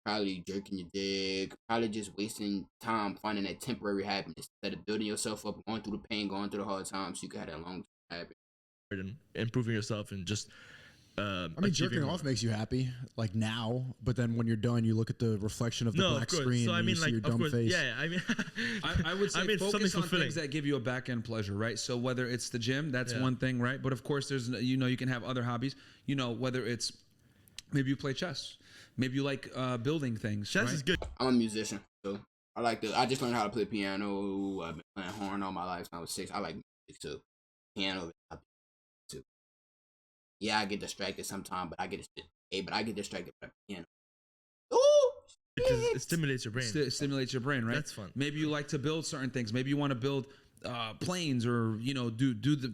probably jerking your dick, probably just wasting time finding that temporary happiness instead of building yourself up, going through the pain, going through the hard times, so you can have that long term happiness.
And improving yourself and just
I mean, jerking off makes you happy, like now, but then when you're done, you look at the reflection of the black screen and you see your dumb face.
Yeah, I mean,
I would say focus on things that give you a back end pleasure, right? So whether it's the gym, that's one thing, right? But of course, there's you can have other hobbies. Whether it's maybe you play chess, maybe you like building things.
Chess is good.
I'm a musician, so I just learned how to play piano. I've been playing horn all my life since I was 6. I like music too, piano too. Yeah, I get distracted sometimes, but I get distracted by piano. Ooh,
It stimulates your brain.
Stimulates your brain, right?
That's fun.
Maybe you like to build certain things. Maybe you want to build planes, or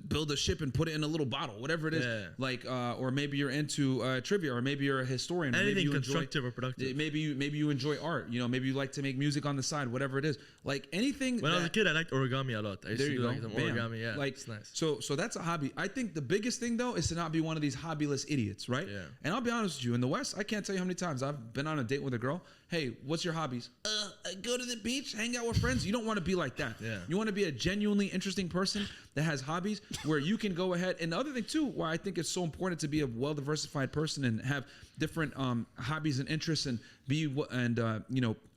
build a ship and put it in a little bottle, whatever it is.
Yeah.
Like or maybe you're into trivia, or maybe you're a historian.
Anything
or maybe you
constructive or productive.
Maybe you enjoy art. Maybe you like to make music on the side, whatever it is. Like anything.
When I was a kid, I liked origami a lot. I used
There
to
you
do
go.
like some
Bam.
origami. Yeah,
like
it's nice.
So that's a hobby. I think the biggest thing though is to not be one of these hobbyless idiots, right?
Yeah.
And I'll be honest with you, in the West, I can't tell you how many times I've been on a date with a girl. Hey, what's your hobbies? I go to the beach, hang out with friends. You don't want to be like that.
Yeah.
You want to be a genuinely interesting person that has hobbies where you can go ahead. And the other thing too, why I think it's so important to be a well-diversified person and have different hobbies and interests and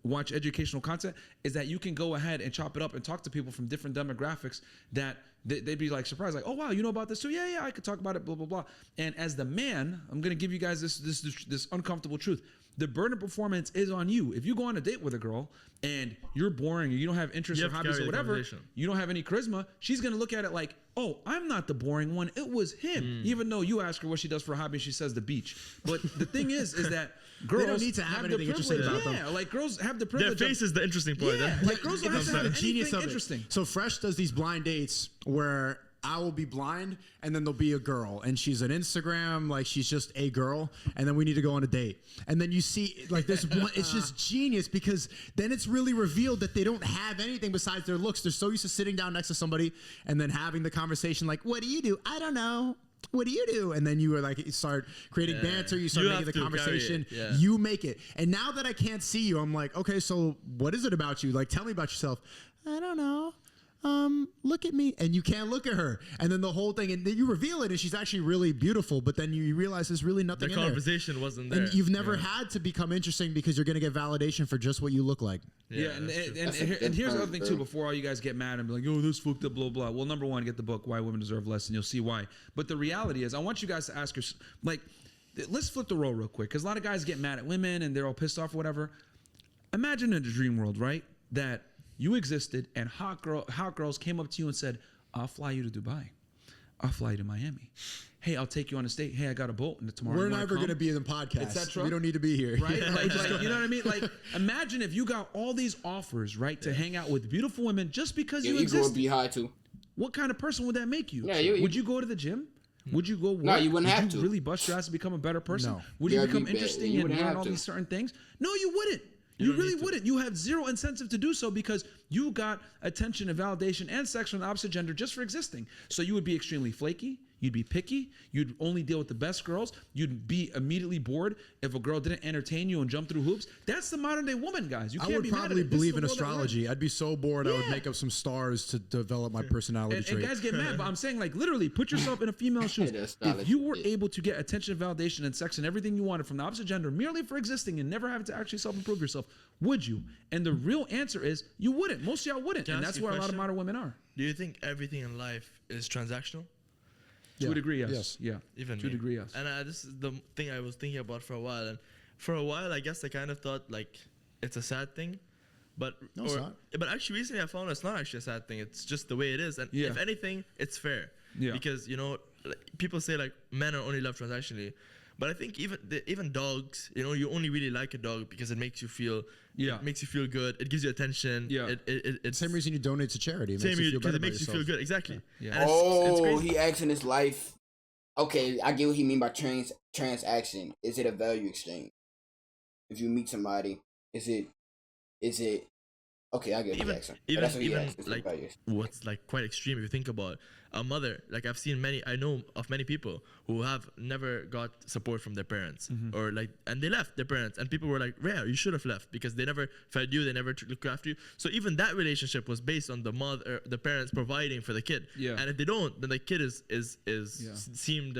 watch educational content, is that you can go ahead and chop it up and talk to people from different demographics that they'd be like surprised, like, oh wow, you know about this too? Yeah, I could talk about it, blah blah blah. And as the man, I'm gonna give you guys this uncomfortable truth. The burden of performance is on you. If you go on a date with a girl and you're boring, or you don't have interests or hobbies or whatever, you don't have any charisma, she's gonna look at it like, oh, I'm not the boring one. It was him. Even though you ask her what she does for a hobby, and she says the beach. But the thing is that girls
They don't need to have anything interesting about them.
Yeah, like girls have the privilege.
Their face is the interesting part.
Yeah, like girls don't have to have
the genius
anything
of
interesting.
it. So Fresh does these blind dates where I will be blind and then there'll be a girl and she's an Instagram, like she's just a girl, and then we need to go on a date. And then you see like this one, it's just genius, because then it's really revealed that they don't have anything besides their looks. They're so used to sitting down next to somebody and then having the conversation like, what do you do? I don't know. What do you do? And then you are like, you start creating banter, you start making the conversation, you make it. And now that I can't see you, I'm like, okay, so what is it about you? Like, tell me about yourself. I don't know. Look at me. And you can't look at her. And then the whole thing, and then you reveal it, and she's actually really beautiful, but then you realize there's really nothing in there.
The conversation wasn't there.
And you've never had to become interesting because you're going to get validation for just what you look like.
Yeah, and here's the other thing too, before all you guys get mad and be like, oh, this fucked up, blah, blah. Well, number one, get the book, Why Women Deserve Less, and you'll see why. But the reality is, I want you guys to ask yourself, like, let's flip the role real quick, because a lot of guys get mad at women and they're all pissed off or whatever. Imagine in a dream world, right, that you existed and hot girls came up to you and said, I'll fly you to Dubai. I'll fly you to Miami. Hey, I'll take you on a date. Hey, I got a boat and tomorrow.
We're never going to be in the podcast. We don't need to be here.
Right? Like, you know what I mean? Like, imagine if you got all these offers, right, to hang out with beautiful women just because you existed.
Be high too.
What kind of person would that make you?
Yeah,
would you go to the gym? Would you go work?
No, you wouldn't have
to. Would you really bust your ass to become a better person? No. Would you become interesting and learn all these certain things? No, you wouldn't. You really wouldn't. You have zero incentive to do so because you got attention and validation and sex from the opposite gender just for existing. So you would be extremely flaky. You'd be picky. You'd only deal with the best girls. You'd be immediately bored if a girl didn't entertain you and jump through hoops. That's the modern day woman, guys. You can't
I would
be mad at
probably
it. This is
believe
the
in
world that we're in.
astrology. I'd be so bored. I would make up some stars to develop my personality
And
trait.
guys get mad, but I'm saying, like, literally put yourself in a female's shoes. If you were able to get attention, validation, and sex and everything you wanted from the opposite gender merely for existing and never having to actually self-improve yourself, would you? And the real answer is you wouldn't. Most of y'all wouldn't. And that's where a lot of modern women are.
Do you think everything in life is transactional?
To a degree, yes. Yeah.
Even
to a degree, yes.
And this is the thing I was thinking about for a while. And for a while, I guess I kind of thought like it's a sad thing. But
No, it's not.
But actually, recently I found it's not actually a sad thing. It's just the way it is. And if anything, it's fair.
Yeah.
Because, you know, like, people say like men are only loved transactionally. But I think even dogs, you know, you only really like a dog because it makes you feel it makes you feel good. It gives you attention.
Yeah.
It's
Same reason you donate to charity. It
same
makes you feel
because
better
it makes you
about
feel
yourself.
good. Exactly.
Yeah.
And it's
Oh,
crazy.
he asking his life. Okay, I get what he mean by transaction. Is it a value exchange? If you meet somebody, is it? Okay, I get what he asking. But that's what he
even
asked, is it
like
value exchange?
what's like quite extreme if you think about a mother. Like I know of many people who have never got support from their parents or like, and they left their parents, and people were like, "Rare, you should have left because they never fed you, they never looked after you." So even that relationship was based on the parents providing for the kid.
Yeah.
And if they don't, then the kid is seemed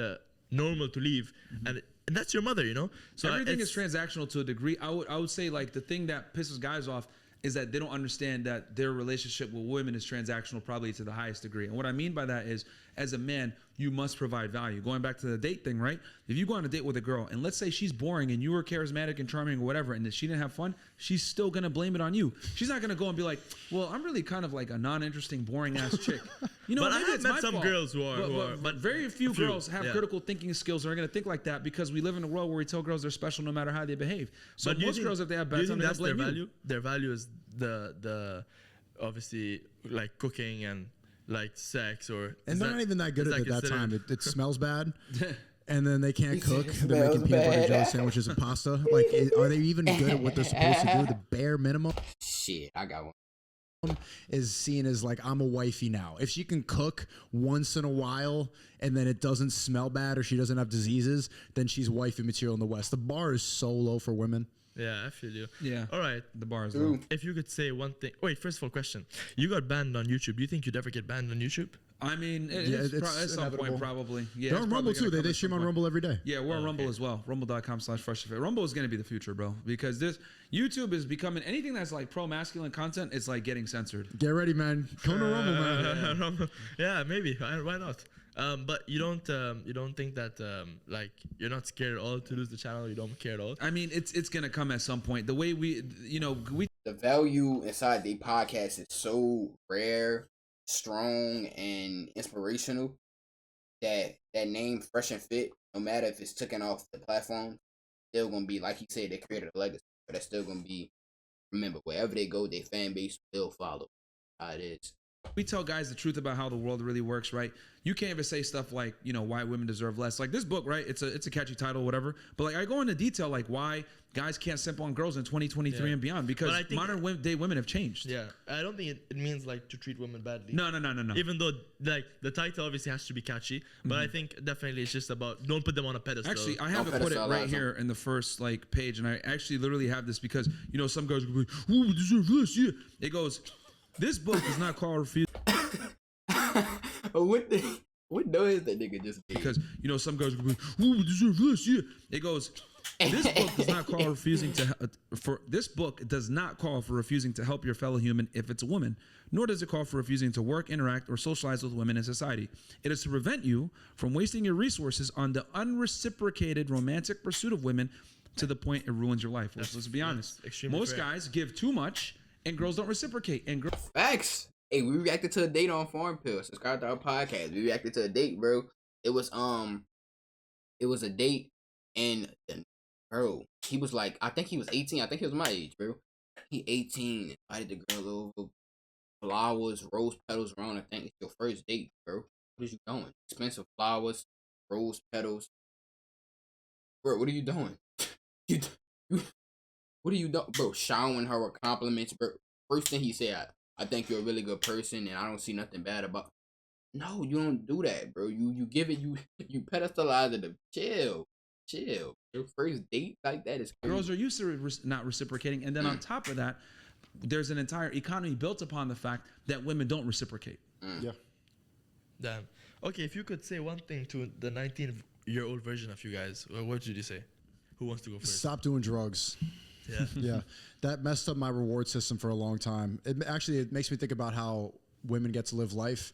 normal to leave, and that's your mother, you know. So
everything is transactional to a degree. I would say like the thing that pisses guys off is that they don't understand that their relationship with women is transactional probably to the highest degree. And what I mean by that is, as a man, you must provide value. Going back to the date thing, right? If you go on a date with a girl and let's say she's boring and you were charismatic and charming or whatever, and she didn't have fun, she's still gonna blame it on you. She's not gonna go and be like, "Well, I'm really kind of like a non-interesting, boring ass chick." You know,
but
maybe
I have
it's
met
my
some
fault.
girls who are,
but very few girls have critical thinking skills and are gonna think like that because we live in a world where we tell girls they're special no matter how they behave. So
but
most girls, if they have bad time, they
that's their
blame
value.
you.
Their value is the obviously like cooking and like sex, or
And they're not even that good at it at that time. It smells bad. And then they can't cook.
It
They're making
smells
peanut butter
bad.
jelly sandwiches and pasta. Like, are they even good at what they're supposed to do? The bare minimum
Shit, I got one.
is seen as like, I'm a wifey now. If she can cook once in a while and then it doesn't smell bad or she doesn't have diseases, then she's wifey material in the West. The bar is so low for women.
Yeah, I feel you.
Yeah.
All right.
The bar is
True.
low.
If you could say one thing. Wait, first of all, question. You got banned on YouTube. Do you think you'd ever get banned on YouTube?
I mean,
Yeah,
it's
it's
at some point
inevitable.
probably. Yeah,
They're
it's
on
probably
Rumble too.
gonna come
They
at
stream
some
on
point.
Rumble every day.
Yeah, we're on Rumble as well. Rumble.com/freshfit. Rumble is going to be the future, bro, because this YouTube is becoming anything that's like pro masculine content. It's like getting censored.
Get ready, man. Come to Rumble, man.
Yeah, maybe. Why not? But you don't think that like you're not scared at all to lose the channel? You don't care at all?
I mean, it's going to come at some point. The way we
The value inside the podcast is so rare, strong, and inspirational that name Fresh and Fit, no matter if it's taken off the platform, still gonna be, like he said, they created a legacy, but that's still gonna be, remember, wherever they go, their fan base will follow. How it is.
we tell guys the truth about how the world really works, right? You can't even say stuff like, you know, why women deserve less. Like this book, right? It's a catchy title, whatever. But like I go into detail like why guys can't simp on girls in 2023 and beyond because modern day women have changed.
Yeah, I don't think it means like to treat women badly.
No.
Even though like the title obviously has to be catchy, but I think definitely it's just about don't put them on a pedestal.
Actually, I have it put it right here in the first like page, and I actually literally have this because you know some guys will be like, "Oh, we deserve this." Yeah, it goes. This book is not called refusing
What noise that nigga just made?
because you know some guys will be like, "Oh, we deserve this." Yeah, it goes. This book does not call refusing to this book does not call for refusing to help your fellow human if it's a woman, nor does it call for refusing to work, interact, or socialize with women in society. It is to prevent you from wasting your resources on the unreciprocated romantic pursuit of women to the point it ruins your life. Let's be honest. Most guys give too much, and girls don't reciprocate. And girls.
Facts. Hey, we reacted to a date on Foreign Pill. Subscribe to our podcast. We reacted to a date, bro. It was a date, and bro, he was like, I think he was 18. I think he was my age, bro. He 18. Invited the girl over. Flowers, rose petals around. I think it's your first date, bro. What is you doing? Expensive flowers, rose petals. Bro, what are you doing? What are you doing? Bro, showering her with compliments, bro. First thing he said, I think you're a really good person, and I don't see nothing bad about. No, you don't do that, bro. You give it you pedestalize it. Chill. Your first date like that is crazy.
Girls are used to not reciprocating, and then on top of that, there's an entire economy built upon the fact that women don't reciprocate.
Yeah.
Damn. Okay, if you could say one thing to the 19-year-old version of you guys, what would you say? Who wants to go first?
Stop doing drugs.
Yeah.
Yeah. That messed up my reward system for a long time. It makes me think about how women get to live life,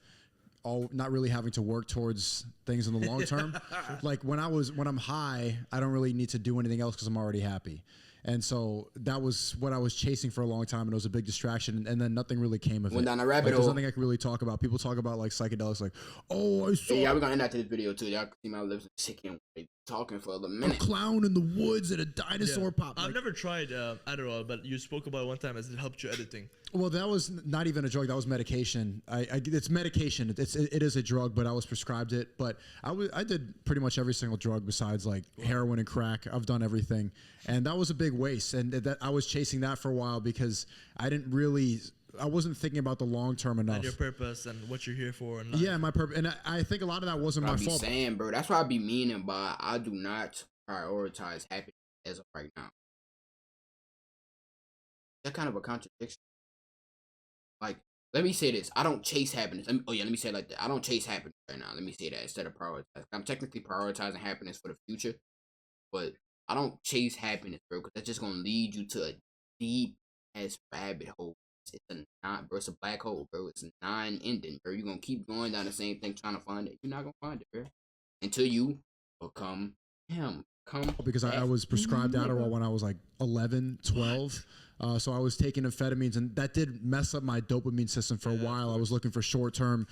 all not really having to work towards things in the long term. Like when I'm high, I don't really need to do anything else because I'm already happy. And so that was what I was chasing for a long time, and it was a big distraction. And then nothing really came of it.
Went down a rabbit
There's
hole.
nothing I can really talk about. People talk about like psychedelics, like, oh, I saw
Yeah, we're gonna end after this video too. Y'all can see my lips chicken talking for a
a
minute.
clown in the woods and a dinosaur pop.
I've
Like,
never tried Adderall, but you spoke about it one time as it helped you editing.
well, that was not even a drug. That was medication. It's medication. It is a drug, but I was prescribed it. But I did pretty much every single drug besides like heroin and crack. I've done everything, and that was a big waste. And that I was chasing that for a while because I wasn't thinking about the long term enough.
And your purpose and what you're here for. And
Yeah, my purpose, and I think a lot of that wasn't my
I be
fault.
saying, bro. That's what I be meaning by I do not prioritize happiness as of right now. That kind of a contradiction. Like, let me say this: I don't chase happiness. Let me say it like that. I don't chase happiness right now. Let me say that instead of prioritize. I'm technically prioritizing happiness for the future, but I don't chase happiness, bro, because that's just gonna lead you to a deep ass rabbit hole. It's a black hole, bro. It's a non-ending, bro. You're gonna keep going down the same thing trying to find it. You're not gonna find it, bro, until you become him.
Because I was prescribed Adderall when I was like 11, 12. So I was taking amphetamines, and that did mess up my dopamine system for a while. I was looking for short-term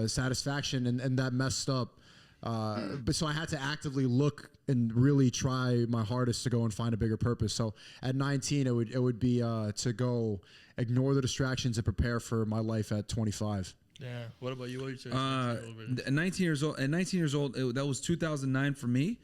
satisfaction, and that messed up. But so I had to actively look and really try my hardest to go and find a bigger purpose. So at 19, it would be to go ignore the distractions and prepare for my life at 25.
Yeah. What about you? What are you saying?
At 19 years old, that was 2009 for me.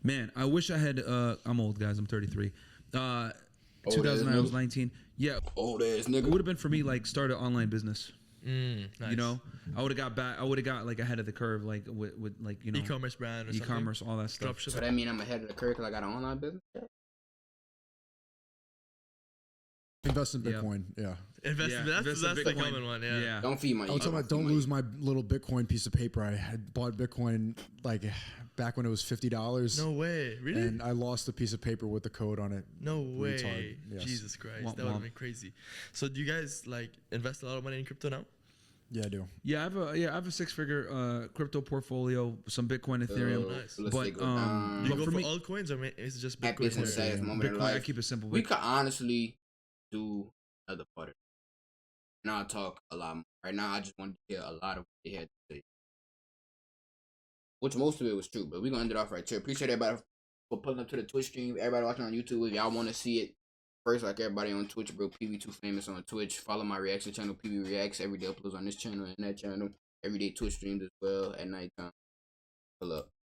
Man, I wish I had. I'm old, guys. I'm 33. 2009, I was 19. Yeah.
Old ass nigga.
It would have been for me like start an online business.
Nice.
You know, I would have got back. I would have got like ahead of the curve, like with like
e-commerce brand or
e-commerce, all that stuff.
So that mean I'm ahead of the curve because I got an online business?
Invest in Bitcoin, yeah.
Invest in that's the common one, yeah.
Don't feed my.
I was talking about don't lose my little Bitcoin piece of paper. I had bought Bitcoin like back when it was $50.
No way, really?
And I lost the piece of paper with the code on it.
No way.
Retard. Yes.
Jesus Christ, that would have been crazy. So do you guys like invest a lot of money in crypto now?
Yeah, I do.
Yeah, I have a 6-figure crypto portfolio, some Bitcoin, Ethereum.
Nice.
But
do you go for altcoins or is it just Bitcoin?
Bitcoin, I keep it simple.
We could honestly do another part of it. And I'll talk a lot more. Right now, I just wanted to hear a lot of what they had to say. Which most of it was true, but we're going to end it off right here. Appreciate everybody for pulling up to the Twitch stream. Everybody watching on YouTube, if y'all want to see it first, like everybody on Twitch, bro, pt.2 famous on Twitch. Follow my reaction channel, Peewee Reacts. Every day uploads on this channel and that channel. Everyday Twitch streams as well at nighttime. Pull up.